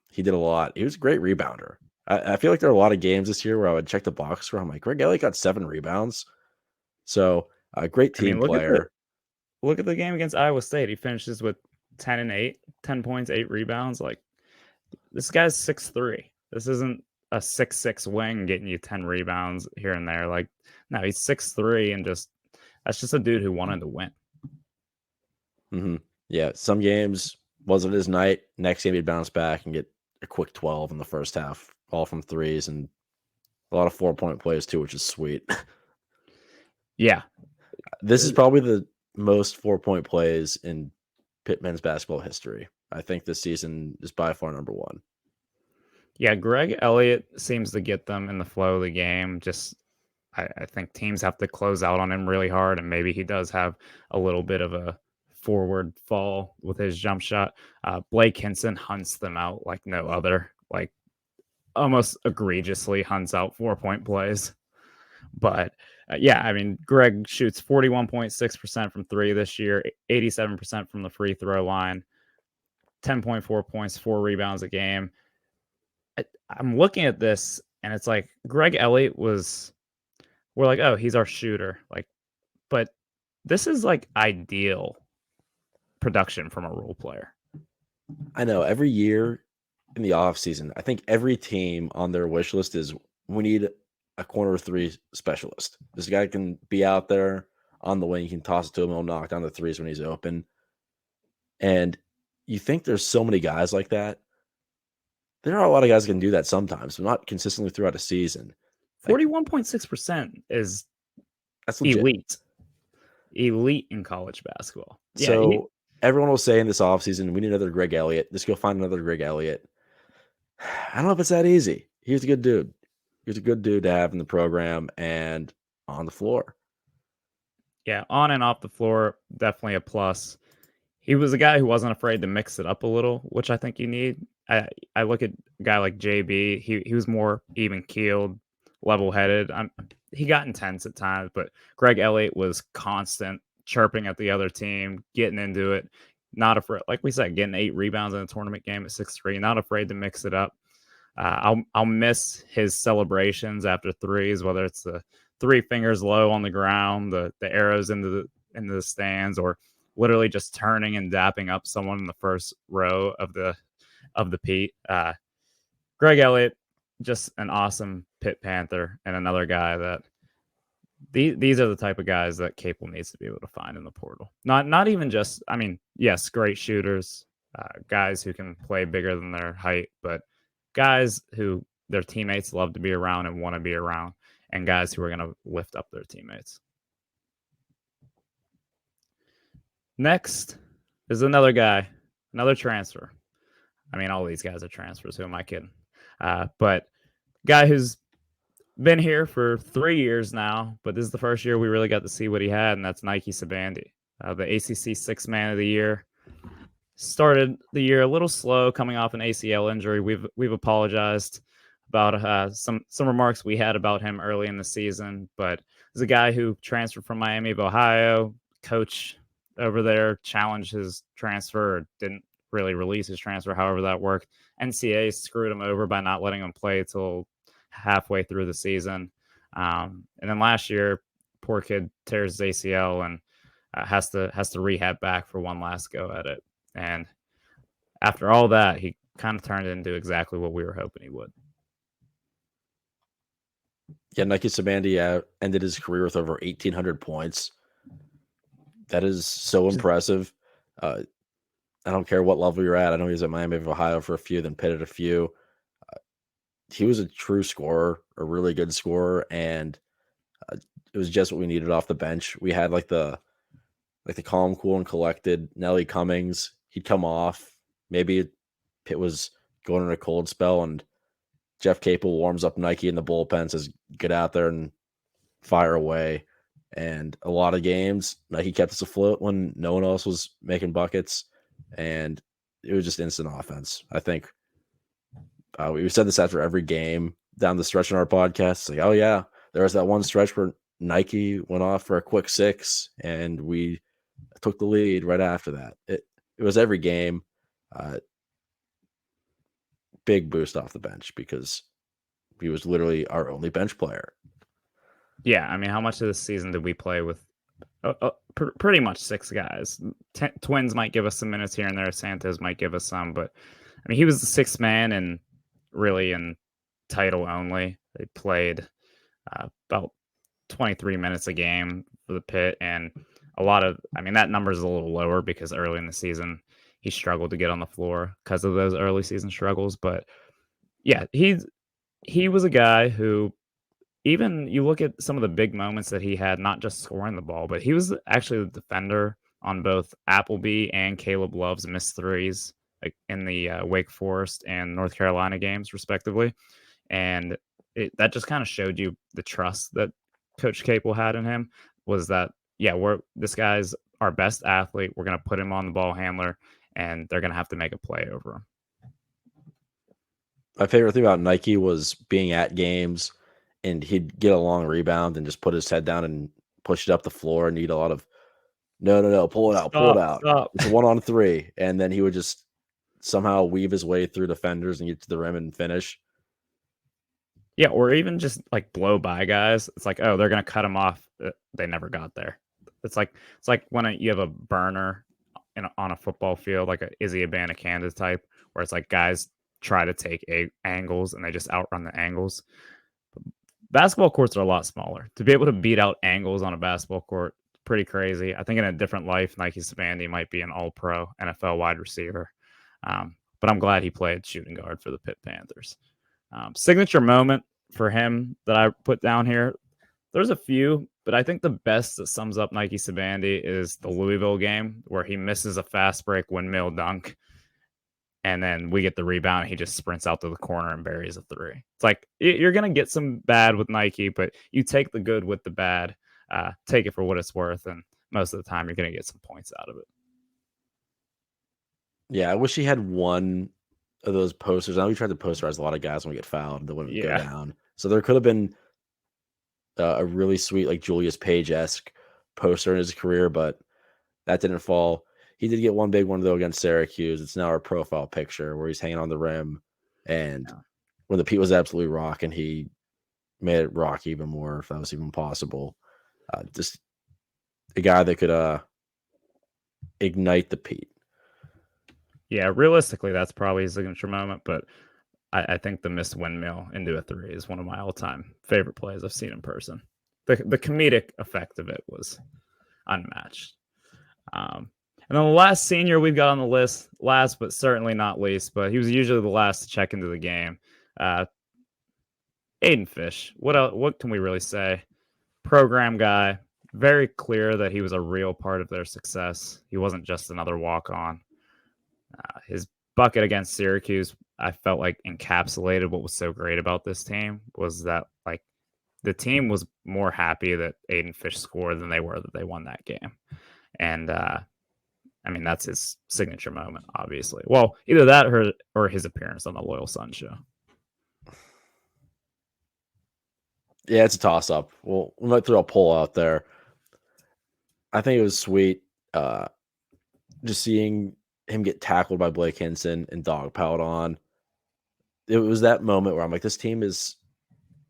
He did a lot. He was a great rebounder. I feel like there are a lot of games this year where I would check the box score. I'm like, Greg Elliott got 7 rebounds. So a great team player. Look at the game against Iowa State. He finishes with 10 and 8, 10 points, 8 rebounds. Like, this guy's 6'3". This isn't a 6'6" wing getting you 10 rebounds here and there. Like, no, he's 6'3", and that's just a dude who wanted to win. Mm-hmm. Yeah, some games wasn't his night. Next game he'd bounce back and get a quick 12 in the first half, all from threes, and a lot of 4-point plays too, which is sweet. Yeah. This is probably the most 4-point plays in Pitt men's basketball history. I think this season is by far number 1. Yeah, Greg Elliott seems to get them in the flow of the game. Just, I think teams have to close out on him really hard, and maybe he does have a little bit of a forward fall with his jump shot. Blake Hinson hunts them out like no other, like almost egregiously hunts out 4-point plays. But yeah, I mean, Greg shoots 41.6% from 3 this year, 87% from the free throw line, 10.4 points, 4 rebounds a game. I'm looking at this, and it's like Greg Elliott we're like, oh, he's our shooter. Like, but this is like ideal production from a role player. I know every year in the offseason, I think every team on their wish list is, we need a corner 3 specialist. This guy can be out there on the wing. You can toss it to him. He'll knock down the threes when he's open. And you think there's so many guys like that. There are a lot of guys who can do that sometimes, but not consistently throughout a season. 41.6% is that's legit. Elite in college basketball. Yeah, so everyone will say in this offseason, we need another Greg Elliott. Just go find another Greg Elliott. I don't know if it's that easy. He was a good dude. He was a good dude to have in the program and on the floor. Yeah, on and off the floor, definitely a plus. He was a guy who wasn't afraid to mix it up a little, which I think you need. I look at a guy like JB. He was more even-keeled, level-headed. He got intense at times, but Greg Elliott was constant, chirping at the other team, getting into it, not afraid. Like we said, getting 8 rebounds in a tournament game at 6'3", not afraid to mix it up. I'll miss his celebrations after threes, whether it's the 3 fingers low on the ground, the arrows into the stands, or literally just turning and dapping up someone in the first row of the Pete. Greg Elliott, just an awesome Pitt Panther, and another guy that these are the type of guys that Capel needs to be able to find in the portal. Not even just, I mean, yes, great shooters, guys who can play bigger than their height, but guys who their teammates love to be around and want to be around, and guys who are going to lift up their teammates. Next is another guy, another transfer. I mean, all these guys are transfers. Who am I kidding? But guy who's been here for 3 years now, but this is the first year we really got to see what he had, and that's Nike Sabandi, the ACC Sixth Man of the Year. Started the year a little slow, coming off an ACL injury. We've apologized about some remarks we had about him early in the season, but he's a guy who transferred from Miami of Ohio. Coach over there challenged his transfer, or didn't really release his transfer, however that worked. NCAA screwed him over by not letting him play till halfway through the season. And then last year, poor kid tears his ACL and has to rehab back for one last go at it. And after all that, he kind of turned into exactly what we were hoping he would. Yeah, Nike Sabandi ended his career with over 1,800 points. That is so impressive. I don't care what level you're at. I know he was at Miami of Ohio for a few, then Pitt at a few. He was a true scorer, a really good scorer, and it was just what we needed off the bench. We had like the calm, cool, and collected Nelly Cummings. He'd come off. Maybe Pitt was going in a cold spell, and Jeff Capel warms up Nike in the bullpen, says, get out there and fire away. And a lot of games, Nike kept us afloat when no one else was making buckets, and it was just instant offense. I think we said this after every game down the stretch in our podcast. It's like, oh, yeah, there was that one stretch where Nike went off for a quick 6, and we took the lead right after that. It was every game. Big boost off the bench because he was literally our only bench player. Yeah, I mean, how much of this season did we play with pretty much 6 guys? Twins might give us some minutes here and there. Santos might give us some, but I mean, he was the 6th man and really in title only. They played about 23 minutes a game for the Pitt, and that number is a little lower because early in the season he struggled to get on the floor because of those early season struggles. But yeah, he was a guy who, even you look at some of the big moments that he had, not just scoring the ball, but he was actually the defender on both Appleby and Caleb Love's missed threes, like in the Wake Forest and North Carolina games, respectively. And that just kind of showed you the trust that Coach Capel had in him, was that, yeah, this guy's our best athlete. We're going to put him on the ball handler, and they're going to have to make a play over him. My favorite thing about Nike was being at games, and he'd get a long rebound and just put his head down and push it up the floor and need a lot of, no, pull it out. Stop. It's a 1-on-3. And then he would just somehow weave his way through defenders and get to the rim and finish. Yeah, or even just like blow by guys. It's like, oh, they're going to cut him off. They never got there. It's like when you have a burner on a football field, like a Izzy Abanikanda type, where it's like guys try to take angles and they just outrun the angles. Basketball courts are a lot smaller. To be able to beat out angles on a basketball court, pretty crazy. I think in a different life, Nike Sabandi might be an all-pro NFL wide receiver. But I'm glad he played shooting guard for the Pitt Panthers. Signature moment for him that I put down here, there's a few, but I think the best that sums up Nike Sabandi is the Louisville game where he misses a fast break windmill dunk. And then we get the rebound. He just sprints out to the corner and buries a 3. It's like, you're going to get some bad with Nike, but you take the good with the bad, take it for what it's worth. And most of the time you're going to get some points out of it. Yeah, I wish he had one of those posters. I know we tried to posterize a lot of guys when we get fouled that wouldn't go down. So there could have been a really sweet, like Julius Page-esque poster in his career, but that didn't fall. He did get one big one, though, against Syracuse. It's now our profile picture where he's hanging on the rim. And when the Pete was absolutely rocking, he made it rock even more, if that was even possible. Just a guy that could ignite the Pete. Yeah, realistically, that's probably his signature moment, but I think the missed windmill into a three is one of my all-time favorite plays I've seen in person. The comedic effect of it was unmatched. And then the last senior we've got on the list, last but certainly not least, but he was usually the last to check into the game. Aiden Fish. What can we really say? Program guy. Very clear that he was a real part of their success. He wasn't just another walk-on. His bucket against Syracuse, I felt like encapsulated what was so great about this team was that like the team was more happy that Aiden Fish scored than they were that they won that game. And I mean, that's his signature moment, obviously. Well, either that or his appearance on the Loyal Sun show. Yeah, it's a toss-up. Well, we might throw a poll out there. I think it was sweet just seeing him get tackled by Blake Hinson and dogpiled on. It was that moment where I'm like, this team is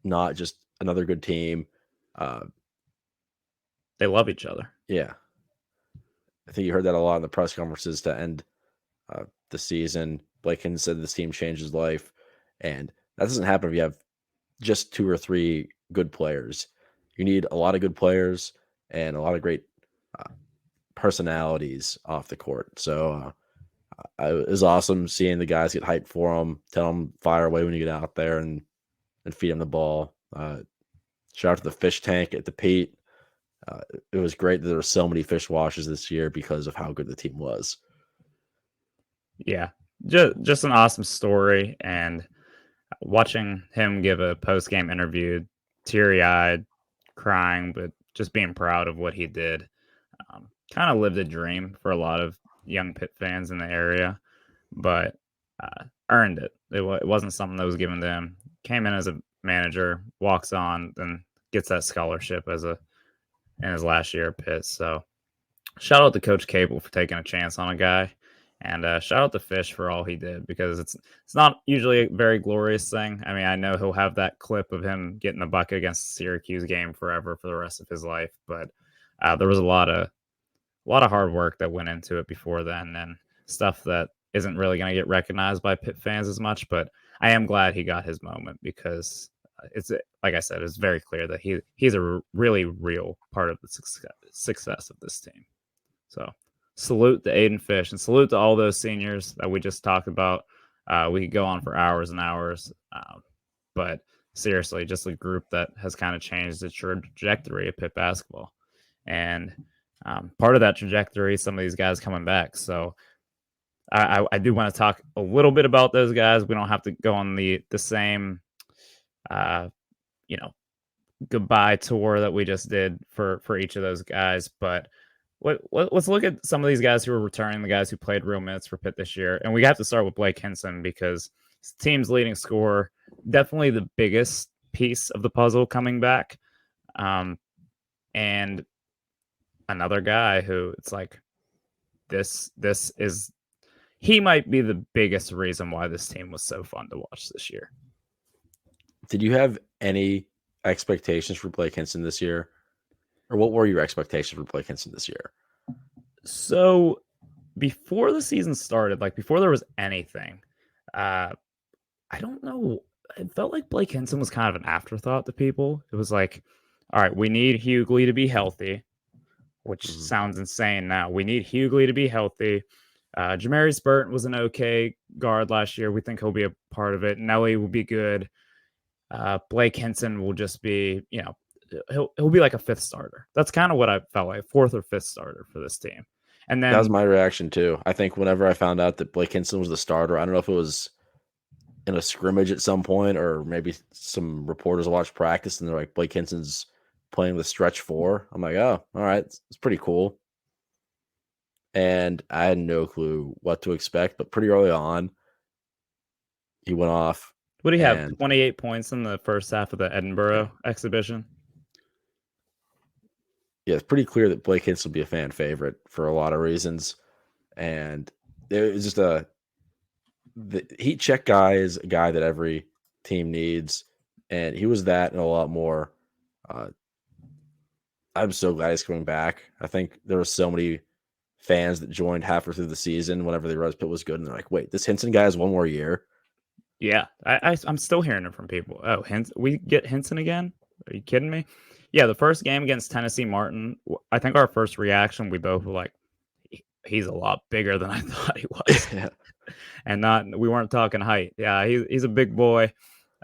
not just another good team. They love each other. Yeah. I think you heard that a lot in the press conferences to end the season. Blake Hinson said this team changed his life. And that doesn't happen if you have just 2 or 3 good players. You need a lot of good players and a lot of great personalities off the court. So it was awesome seeing the guys get hyped for him, tell them fire away when you get out there and feed him the ball. Shout out to the fish tank at the Pete. It was great that there were so many fish washes this year because of how good the team was. Yeah, just an awesome story, and watching him give a post-game interview, teary-eyed, crying, but just being proud of what he did. Kind of lived a dream for a lot of young Pitt fans in the area, but earned it. It wasn't something that was given to him. Came in as a manager, walks on, then gets that scholarship in his last year at Pitt. So shout out to Coach Cable for taking a chance on a guy. And shout out to Fish for all he did, because it's not usually a very glorious thing. I mean, I know he'll have that clip of him getting the bucket against the Syracuse game forever for the rest of his life, but there was a lot of hard work that went into it before then, and stuff that isn't really going to get recognized by Pitt fans as much. But I am glad he got his moment, because it's, like I said, it's very clear that he's a really real part of the success of this team. So salute to Aiden Fish, and salute to all those seniors that we just talked about. We could go on for hours and hours, but seriously, just a group that has kind of changed the trajectory of Pitt basketball. And part of that trajectory, some of these guys coming back. So I do want to talk a little bit about those guys. We don't have to go on the same, goodbye tour that we just did for each of those guys, but let's look at some of these guys who are returning, the guys who played real minutes for Pitt this year. And we have to start with Blake Hinson, because his team's leading scorer, definitely the biggest piece of the puzzle coming back. And another guy who it's like, he might be the biggest reason why this team was so fun to watch this year. Did you have any expectations for Blake Hinson this year? Or what were your expectations for Blake Hinson this year? So before the season started, like before there was anything, I don't know. It felt like Blake Hinson was kind of an afterthought to people. It was like, all right, we need Hughley to be healthy, which sounds insane now. We need Hughley to be healthy. Jamarius Burton was an okay guard last year. We think he'll be a part of it. Nelly will be good. Blake Hinson will just be, he'll be like a 5th starter. That's kind of what I felt like, 4th or 5th starter for this team. And then that was my reaction too. I think whenever I found out that Blake Hinson was the starter, I don't know if it was in a scrimmage at some point or maybe some reporters watched practice and they're like, Blake Hinson's playing the stretch 4. I'm like, oh, all right, it's pretty cool. And I had no clue what to expect, but pretty early on, he went off. What do you have? 28 points in the first half of the Edinburgh exhibition. Yeah, it's pretty clear that Blake Hinson will be a fan favorite for a lot of reasons. And it was just the heat check guy is a guy that every team needs. And he was that and a lot more. I'm so glad he's coming back. I think there were so many fans that joined halfway through the season whenever they realized Pitt was good, and they're like, "Wait, this Hinson guy has one more year." Yeah, I'm still hearing it from people. Oh, we get Hinson again? Are you kidding me? Yeah, the first game against Tennessee Martin, I think our first reaction, we both were like, he's a lot bigger than I thought he was. Yeah. And we weren't talking height. Yeah, he's a big boy,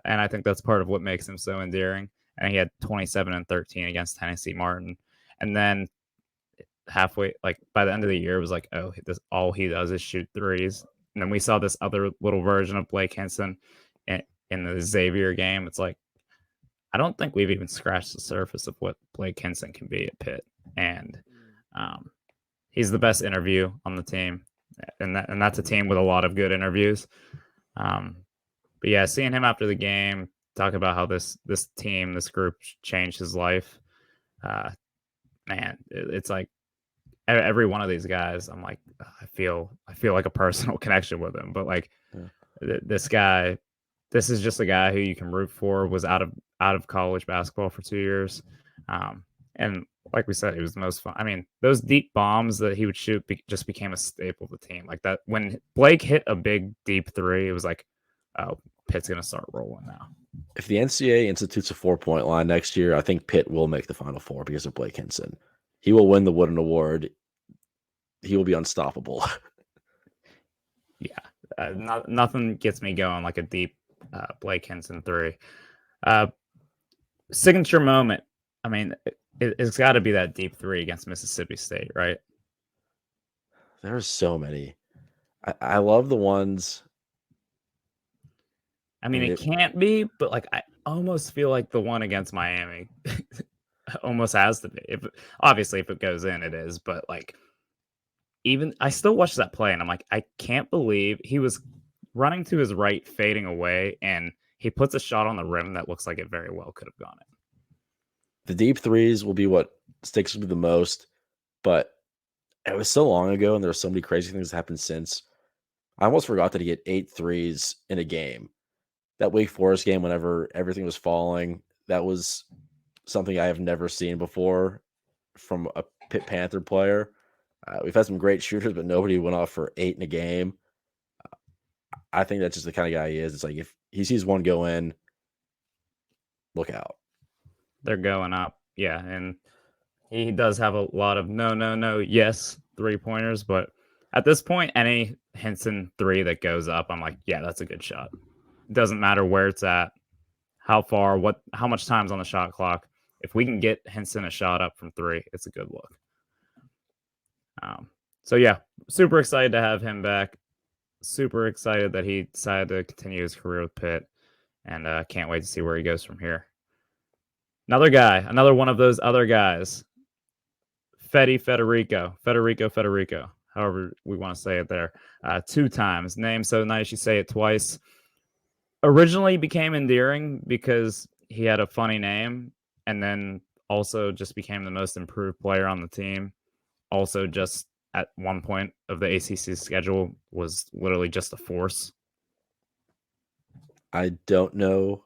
and I think that's part of what makes him so endearing. And he had 27 and 13 against Tennessee Martin. And then halfway, like by the end of the year, it was like, oh, this all he does is shoot threes. And then we saw this other little version of Blake Hinson in the Xavier game. It's like, I don't think we've even scratched the surface of what Blake Hinson can be at Pitt. And he's the best interview on the team. And that's a team with a lot of good interviews. But yeah, seeing him after the game talk about how this team, this group changed his life, man, it's like every one of these guys, I'm like, I feel like a personal connection with him. But like this guy, this is just a guy who you can root for. Was out of college basketball for 2 years, and like we said, he was the most fun. I mean, those deep bombs that he would shoot just became a staple of the team. Like that, when Blake hit a big deep three, it was like, oh, Pitt's gonna start rolling now. If the NCAA institutes a 4-point line next year, I think Pitt will make the Final Four because of Blake Hinson. He will win the Wooden Award. He will be unstoppable. Yeah, nothing gets me going like a deep Blake Hinson three. Signature moment. I mean, it's got to be that deep three against Mississippi State, right? There's so many. I love the ones. I mean, it can't be, but like I almost feel like the one against Miami almost has to be. Obviously, if it goes in, it is. But like, even I still watch that play, and I'm like, I can't believe he was running to his right, fading away, and he puts a shot on the rim that looks like it very well could have gone in. The deep threes will be what sticks with me the most, but it was so long ago, and there were so many crazy things that happened since. I almost forgot that he hit 8 threes in a game. That Wake Forest game, whenever everything was falling, that was something I have never seen before from a Pitt Panther player. We've had some great shooters, but nobody went off for 8 in a game. I think that's just the kind of guy he is. It's like if he sees one go in, look out. They're going up. Yeah, and he does have a lot of no, yes 3-pointers, but at this point, any Hinson 3 that goes up, I'm like, yeah, that's a good shot. It doesn't matter where it's at, how far, how much time's on the shot clock. If we can get Hinson a shot up from 3, it's a good look. So yeah, super excited to have him back. Super excited that he decided to continue his career with Pitt, and can't wait to see where he goes from here. Another one of those other guys, Federico, however we want to say it there. 2 times. Name so nice you say it twice. Originally became endearing because he had a funny name, and then also just became the most improved player on the team. Also just at one point of the ACC schedule was literally just a force. I don't know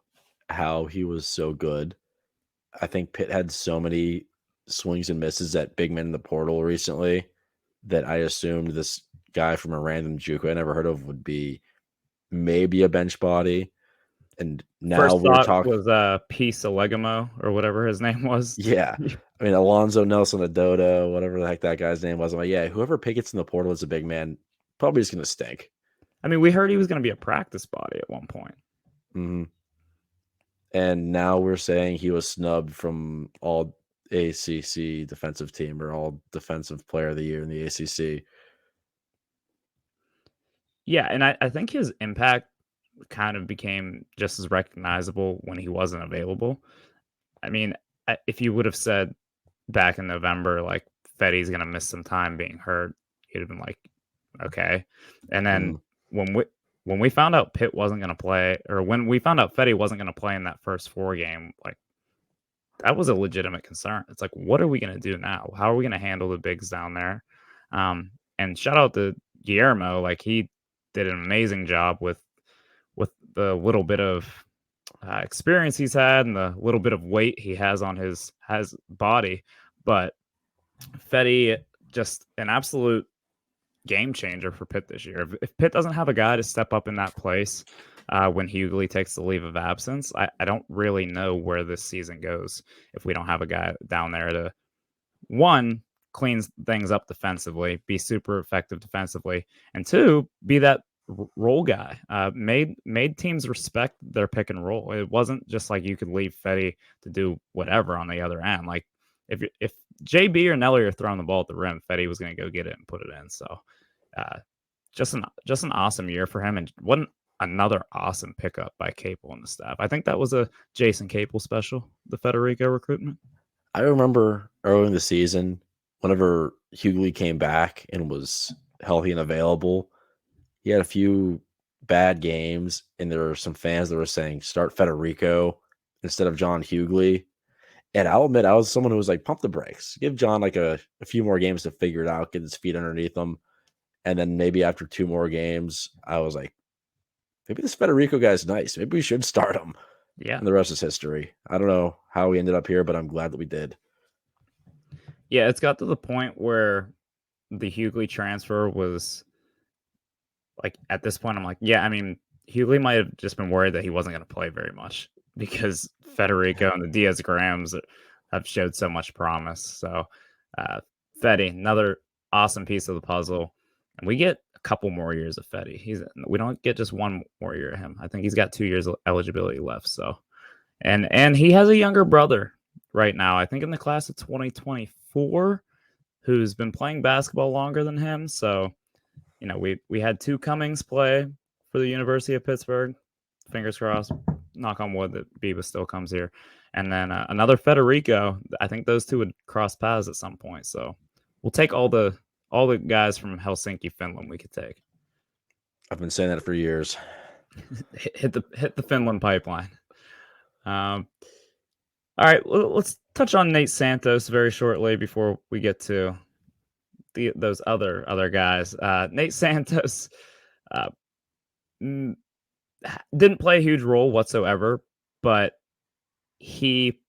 how he was so good. I think Pitt had so many swings and misses at big men in the portal recently that I assumed this guy from a random JUCO I never heard of would be maybe a bench body. And now First we're talking was Peace Olegamo or whatever his name was. Yeah. I mean, Alonzo Nelson Adodo, whatever the heck that guy's name was. I'm like, yeah, whoever Pickett's in the portal as a big man, probably just going to stink. I mean, we heard he was going to be a practice body at one point. Mm-hmm. And now we're saying he was snubbed from all ACC defensive team or all defensive player of the year in the ACC. Yeah, and I think his impact kind of became just as recognizable when he wasn't available. I mean, if you would have said back in November, like, Fetty's going to miss some time being hurt, he'd have been like, okay. And then when we found out Pitt wasn't going to play, or when we found out Fetty wasn't going to play in that first 4 game, like, that was a legitimate concern. It's like, what are we going to do now? How are we going to handle the bigs down there? And shout out to Guillermo. Like, he did an amazing job with the little bit of experience he's had and the little bit of weight he has on his body. But Fetty, just an absolute game changer for Pitt this year. If Pitt doesn't have a guy to step up in that place when Hughley takes the leave of absence, I don't really know where this season goes if we don't have a guy down there to, one, clean things up defensively, be super effective defensively, and two, be that role guy. Made teams respect their pick and roll. It wasn't just like you could leave Fetty to do whatever on the other end. Like if JB or Nelly are throwing the ball at the rim, Fetty was going to go get it and put it in. So just an awesome year for him, and another awesome pickup by Capel and the staff. I think that was a Jason Capel special, the Federico recruitment. I remember early in the season, whenever Hughley came back and was healthy and available, he had a few bad games, and there were some fans that were saying start Federico instead of John Hughley. And I'll admit, I was someone who was like, pump the brakes, give John like a few more games to figure it out, get his feet underneath him. And then maybe after 2 more games, I was like, maybe this Federico guy's nice. Maybe we should start him. Yeah. And the rest is history. I don't know how we ended up here, but I'm glad that we did. Yeah, it's got to the point where the Hughley transfer was like, at this point, I'm like, yeah, I mean, Hughley might have just been worried that he wasn't going to play very much because Federico and the Diaz-Grahams have showed so much promise. So Fetty, another awesome piece of the puzzle. And we get a couple more years of Fetty. We don't get just one more year of him. I think he's got 2 years of eligibility left. So, and he has a younger brother right now, I think in the class of 2024, who's been playing basketball longer than him. So, you know, we had 2 Cummings play for the University of Pittsburgh. Fingers crossed, knock on wood that Biba still comes here. And then another Federico. I think those 2 would cross paths at some point. So we'll take all the guys from Helsinki, Finland we could take. I've been saying that for years. hit the Finland pipeline. All right, let's touch on Nate Santos very shortly before we get to those other guys. Nate Santos didn't play a huge role whatsoever, but he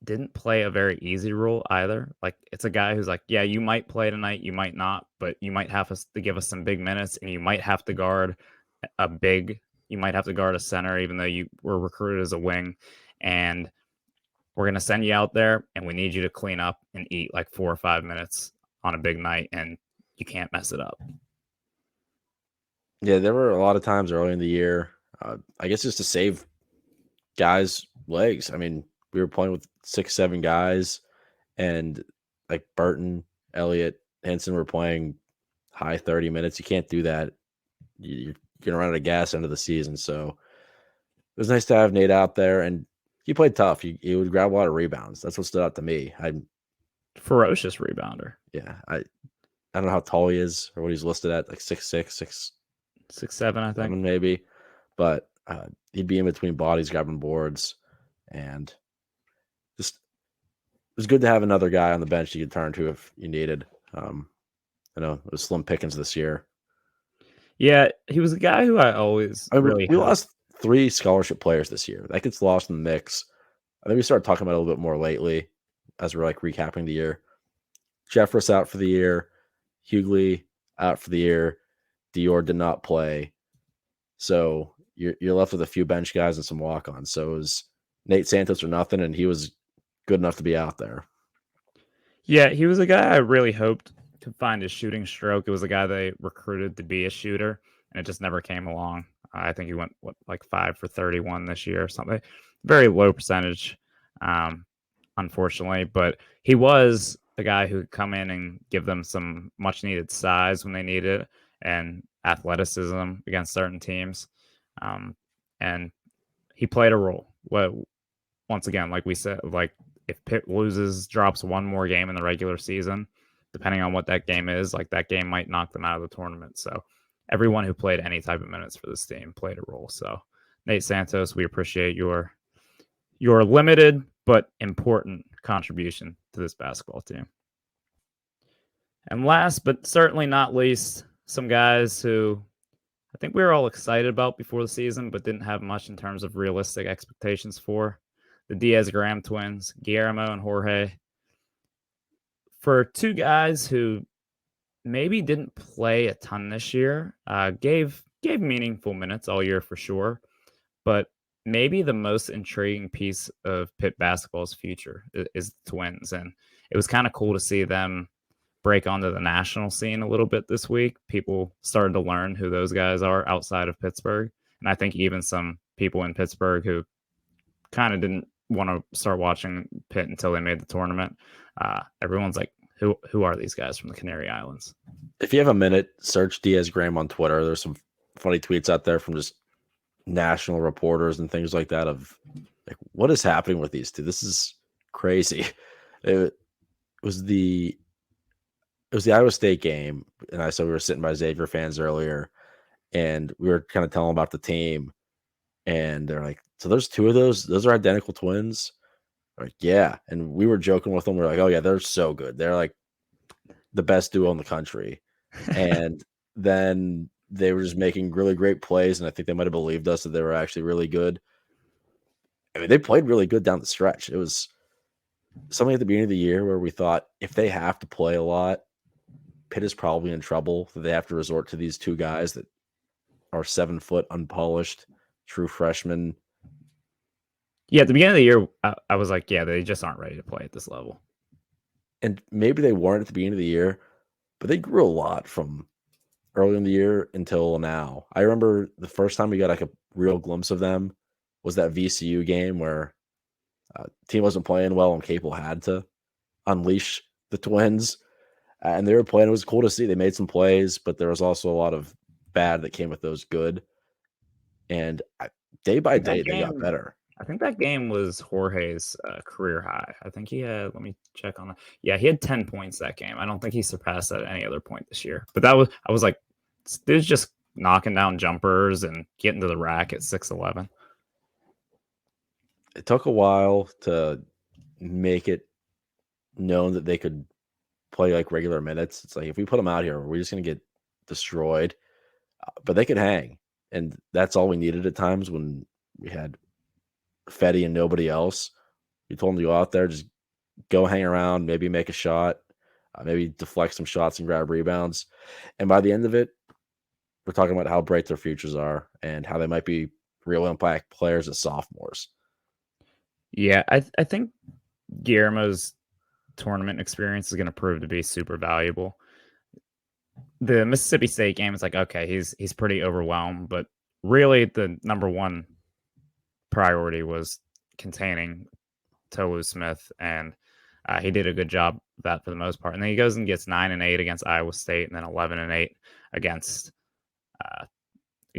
didn't play a very easy role either. Like, it's a guy who's like, yeah, you might play tonight, you might not, but you might have to give us some big minutes, and you might have to guard you might have to guard a center, even though you were recruited as a wing, and we're going to send you out there, and we need you to clean up and eat like 4 or 5 minutes on a big night, and you can't mess it up. Yeah, there were a lot of times early in the year, I guess just to save guys' legs. I mean, we were playing with 6, 7 guys, and like Burton, Elliott, Henson were playing high 30 minutes. You can't do that. You're going to run out of gas end of the season. So it was nice to have Nate out there, and he played tough. He would grab a lot of rebounds. That's what stood out to me. Ferocious rebounder. Yeah, I don't know how tall he is or what he's listed at, like 6'6", 6'7", I think, maybe. But he'd be in between bodies, grabbing boards, and just it was good to have another guy on the bench you could turn to if you needed. I know it was slim pickings this year. Yeah, he was a guy who we lost 3 scholarship players this year. That gets lost in the mix. I think we started talking about it a little bit more lately as we're like recapping the year. Jeffress out for the year. Hughley out for the year. Dior did not play. So you're left with a few bench guys and some walk-ons. So it was Nate Santos or nothing, and he was good enough to be out there. Yeah, he was a guy I really hoped could find his shooting stroke. It was a guy they recruited to be a shooter, and it just never came along. I think he went like 5 for 31 this year or something. Very low percentage, unfortunately. But he was a guy who could come in and give them some much needed size when they needed it, and athleticism against certain teams. And he played a role. Well, once again, like we said, like if Pitt drops 1 more game in the regular season, depending on what that game is, like that game might knock them out of the tournament. So everyone who played any type of minutes for this team played a role. So Nate Santos, we appreciate your limited but important contribution to this basketball team. And last but certainly not least, some guys who I think we were all excited about before the season, but didn't have much in terms of realistic expectations for. The Diaz-Graham twins, Guillermo and Jorge. for two guys who maybe didn't play a ton this year, gave meaningful minutes all year for sure, but maybe the most intriguing piece of Pitt basketball's future is the Twins, and it was kind of cool to see them break onto the national scene a little bit this week. People started to learn who those guys are outside of Pittsburgh, and I think even some people in Pittsburgh who kind of didn't want to start watching Pitt until they made the tournament. Everyone's like, who are these guys from the Canary Islands? If you have a minute, search Diaz Graham on Twitter. There's some funny tweets out there from just national reporters and things like that of like, what is happening with these two? This is crazy. It was the Iowa State game, and I said we were sitting by Xavier fans earlier, and we were kind of telling them about the team, and they're like, "So there's two of those? Those are identical twins?" We're like, yeah, and we were joking with them. We're like, "Oh yeah, they're so good. They're like the best duo in the country." And then they were just making really great plays, and I think they might have believed us that they were actually really good. I mean, they played really good down the stretch. It was something at the beginning of the year where we thought if they have to play a lot, Pitt is probably in trouble, that they have to resort to these two guys that are 7 foot, unpolished, true freshmen. Yeah, at the beginning of the year, I was like, yeah, they just aren't ready to play at this level. And maybe they weren't at the beginning of the year, but they grew a lot from early in the year until now. I remember the first time we got like a real glimpse of them was that VCU game where team wasn't playing well and Capel had to unleash the Twins. And they were playing. It was cool to see. They made some plays, but there was also a lot of bad that came with those good. And day by day, they got better. I think that game was Jorge's career high. I think he had, let me check on that. Yeah, he had 10 points that game. I don't think he surpassed that at any other point this year. But I was like, dude's just knocking down jumpers and getting to the rack at 6'11". It took a while to make it known that they could play like regular minutes. It's like, if we put them out here, we're just going to get destroyed. But they could hang. And that's all we needed at times when we had Fetty and nobody else. We told them to go out there, just go hang around, maybe make a shot, maybe deflect some shots and grab rebounds. And by the end of it, we're talking about how bright their futures are and how they might be real impact players as sophomores. Yeah, I think Guillermo's tournament experience is going to prove to be super valuable. The Mississippi State game is like, okay, he's pretty overwhelmed, but really the number one priority was containing Tolu Smith, and he did a good job of that for the most part. And then he goes and gets 9 and 8 against Iowa State, and then 11 and 8 against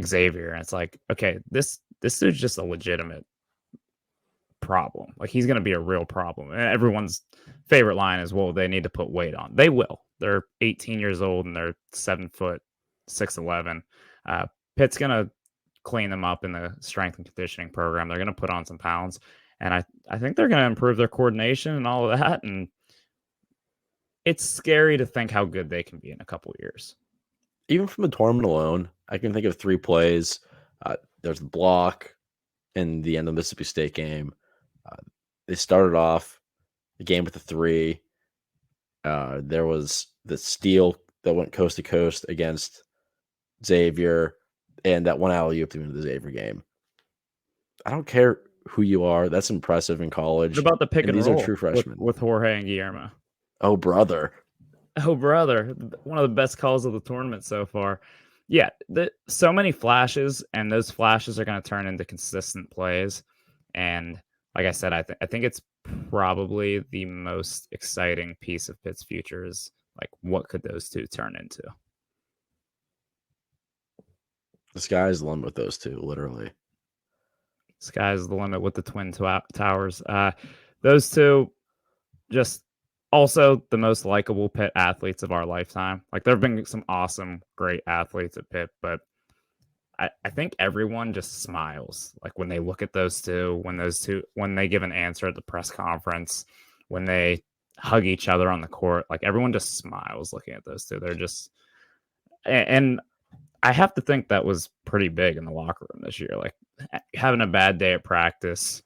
Xavier. And it's like, okay, this dude's just a legitimate problem. Like, he's going to be a real problem. And everyone's favorite line is, well, they need to put weight on. They will. They're 18 years old and they're 7 foot 6'11". Pitt's going to clean them up in the strength and conditioning program. They're going to put on some pounds, and I think they're going to improve their coordination and all of that. And it's scary to think how good they can be in a couple of years. Even from the tournament alone, I can think of 3 plays. There's the block in the end of the Mississippi State game. They started off the game with a 3. There was the steal that went coast to coast against Xavier, and that one alley-oop to the Xavier game. I don't care who you are. That's impressive in college. What about the pick and these roll are true freshmen with Jorge and Guillermo? Oh, brother. Oh, brother. One of the best calls of the tournament so far. Yeah, so many flashes, and those flashes are going to turn into consistent plays. And like I said, I think it's probably the most exciting piece of Pitt's future is, like, what could those two turn into? The sky's the limit with those two, literally. Sky's the limit with the Twin Towers. Those two, just also the most likable Pitt athletes of our lifetime. Like, there have been some awesome, great athletes at Pitt, but I think everyone just smiles, like, when they look at those two, when they give an answer at the press conference, when they hug each other on the court, like, everyone just smiles looking at those two. They're just, and I have to think that was pretty big in the locker room this year. Like, having a bad day at practice,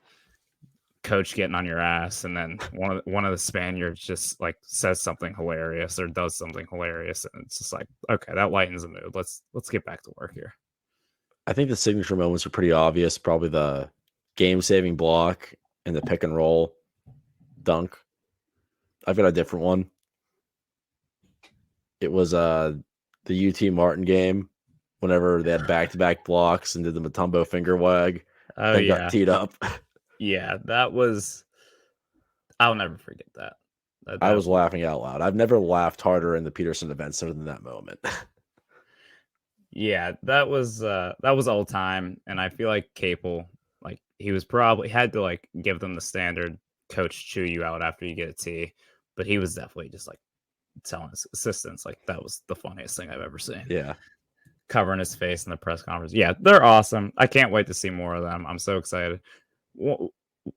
coach getting on your ass, and then one of the Spaniards just like says something hilarious or does something hilarious, and it's just like, okay, that lightens the mood. Let's get back to work here. I think the signature moments are pretty obvious. Probably the game-saving block and the pick and roll dunk. I've got a different one. It was the UT Martin game whenever they had back-to-back blocks and did the Mutombo finger wag, Oh then yeah, got teed up. yeah, that was. I'll never forget that. I was laughing out loud. I've never laughed harder in the Peterson event center than that moment. Yeah, that was all time, and I feel like Capel, like he was probably had to like give them the standard coach chew you out after you get a T, but he was definitely just like telling his assistants like that was the funniest thing I've ever seen. Yeah. Covering his face in the press conference. Yeah, they're awesome. I can't wait to see more of them. I'm so excited. One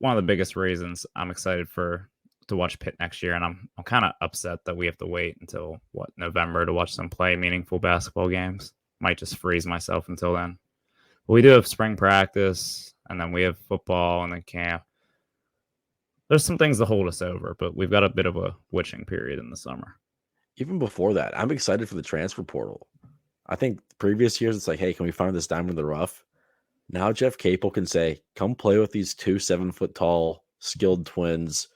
of the biggest reasons I'm excited to watch Pitt next year, and I'm kind of upset that we have to wait until November to watch them play meaningful basketball games. Might just freeze myself until then. But we do have spring practice, and then we have football, and then camp. There's some things to hold us over, but we've got a bit of a witching period in the summer. Even before that, I'm excited for the transfer portal. I think previous years it's like, hey, can we find this diamond in the rough? Now Jeff Capel can say, come play with these 2 7-foot-tall skilled twins,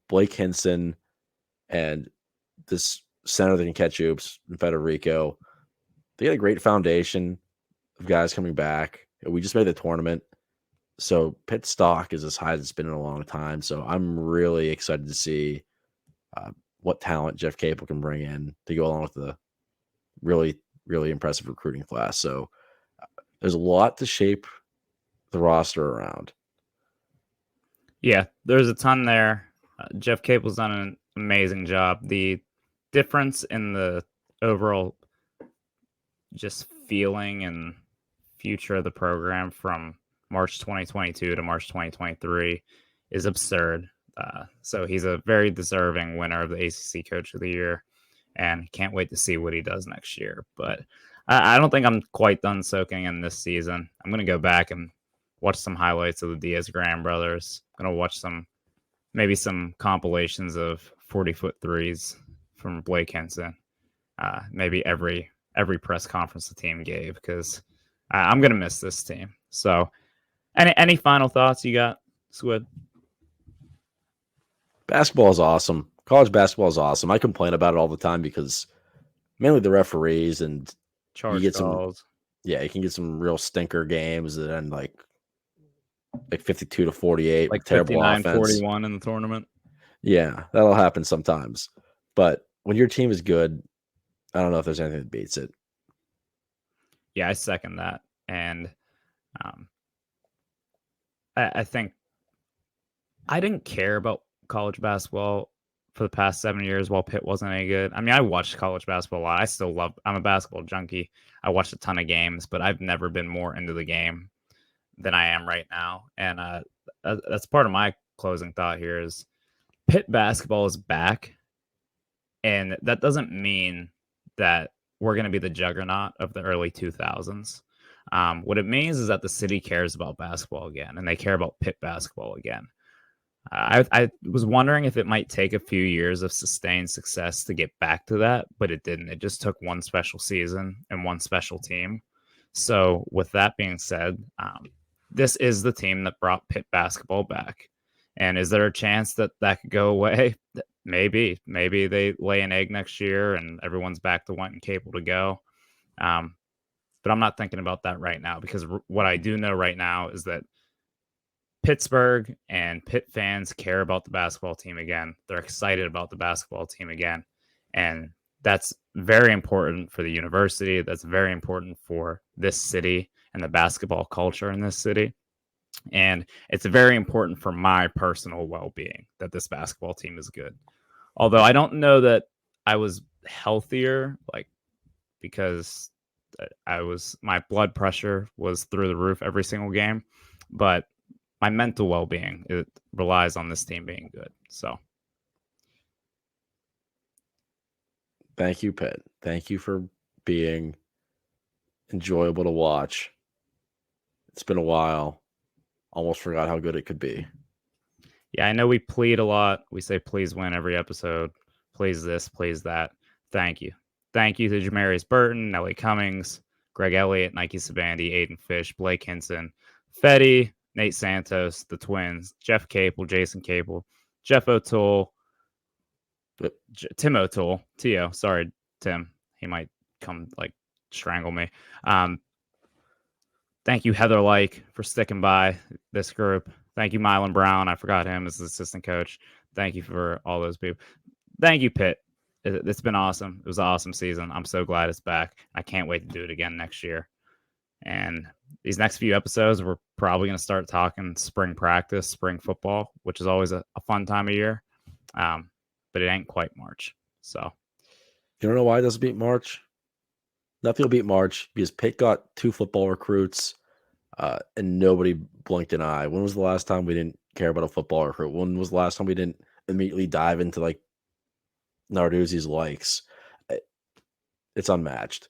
Blake Hinson, and this center that can catch oops, Federico. They got a great foundation of guys coming back. We just made the tournament. So Pitt stock is as high as it's been in a long time. So I'm really excited to see what talent Jeff Capel can bring in to go along with the really, really impressive recruiting class. So there's a lot to shape the roster around. Yeah, there's a ton there. Jeff Capel's done an amazing job. The difference in the overall just feeling and future of the program from March 2022 to March 2023 is absurd. So he's a very deserving winner of the ACC Coach of the Year, and can't wait to see what he does next year. But I don't think I'm quite done soaking in this season. I'm going to go back and watch some highlights of the Diaz-Graham brothers. I'm going to watch maybe some compilations of 40-foot threes from Blake Henson. Maybe every press conference the team gave, because I'm going to miss this team. So any final thoughts you got, Squid? Basketball is awesome. College basketball is awesome. I complain about it all the time because mainly the referees and Charge you get calls. you can get some real stinker games that end like 52 to 48, like with terrible 59-41 in the tournament. Yeah, that'll happen sometimes. But when your team is good, I don't know if there's anything that beats it. Yeah, I second that. And I think I didn't care about college basketball for the past 7 years while Pitt wasn't any good. I mean, I watched college basketball a lot. I'm a basketball junkie. I watched a ton of games, but I've never been more into the game than I am right now. And that's part of my closing thought here is Pitt basketball is back. And that doesn't mean that we're going to be the juggernaut of the early 2000s. What it means is that the city cares about basketball again, and they care about Pitt basketball again. I was wondering if it might take a few years of sustained success to get back to that, but it didn't. It just took one special season and one special team. So with that being said, this is the team that brought Pitt basketball back. And is there a chance that could go away? Maybe they lay an egg next year and everyone's back to wanting Capel to go. But I'm not thinking about that right now, because what I do know right now is that Pittsburgh and Pitt fans care about the basketball team again. They're excited about the basketball team again. And that's very important for the university. That's very important for this city and the basketball culture in this city. And it's very important for my personal well-being that this basketball team is good. Although I don't know that I was healthier, because my blood pressure was through the roof every single game, but my mental well-being, it relies on this team being good. So Thank you, Pitt. Thank you for being enjoyable to watch. It's been a while. Almost forgot how good it could be. Yeah, I know we plead a lot. We say please win every episode. Please this, please that. Thank you. Thank you to Jamarius Burton, Nelly Cummings, Greg Elliott, Nike Sabandi, Aiden Fish, Blake Hinson, Fetty, Nate Santos, the Twins, Jeff Capel, Jason Capel, Jeff O'Toole, Tim O'Toole, Tio. Sorry, Tim. He might come like strangle me. Thank you, Heather Like, for sticking by this group. Thank you, Mylan Brown. I forgot him as the assistant coach. Thank you for all those people. Thank you, Pitt. It's been awesome. It was an awesome season. I'm so glad it's back. I can't wait to do it again next year. And these next few episodes, we're probably going to start talking spring practice, spring football, which is always a fun time of year. But it ain't quite March. So You don't know why it doesn't beat March? Nothing will beat March because Pitt got 2 football recruits and nobody blinked an eye. When was the last time we didn't care about a football recruit? When was the last time we didn't immediately dive into like Narduzzi's likes? It's unmatched.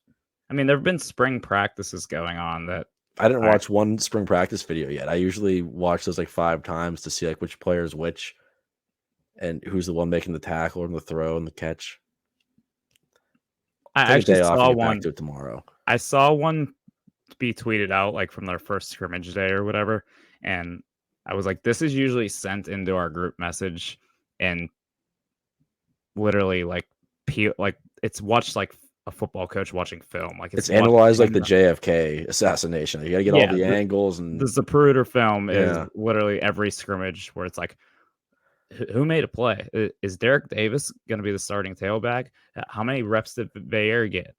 I mean, there have been spring practices going on that I didn't watch one spring practice video yet. I usually watch those like 5 times to see like which player is which and who's the one making the tackle and the throw and the catch. I actually saw one. Back to it tomorrow. I saw one be tweeted out like from their first scrimmage day or whatever, and I was like, this is usually sent into our group message and literally like it's watched like a football coach watching film. Like it's analyzed like the JFK assassination. You got to get all the angles, and the Zapruder film is literally every scrimmage where it's like, who made a play? Is Derek Davis going to be the starting tailback? How many reps did Xavier get?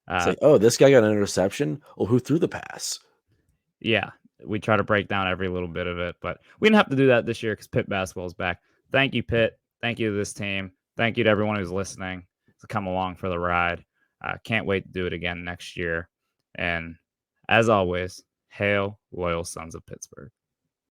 It's like, oh, this guy got an interception. Well, who threw the pass? Yeah, we try to break down every little bit of it, but we didn't have to do that this year because Pitt basketball is back. Thank you, Pitt. Thank you to this team. Thank you to everyone who's listening to come along for the ride. Can't wait to do it again next year. And as always, hail loyal sons of Pittsburgh.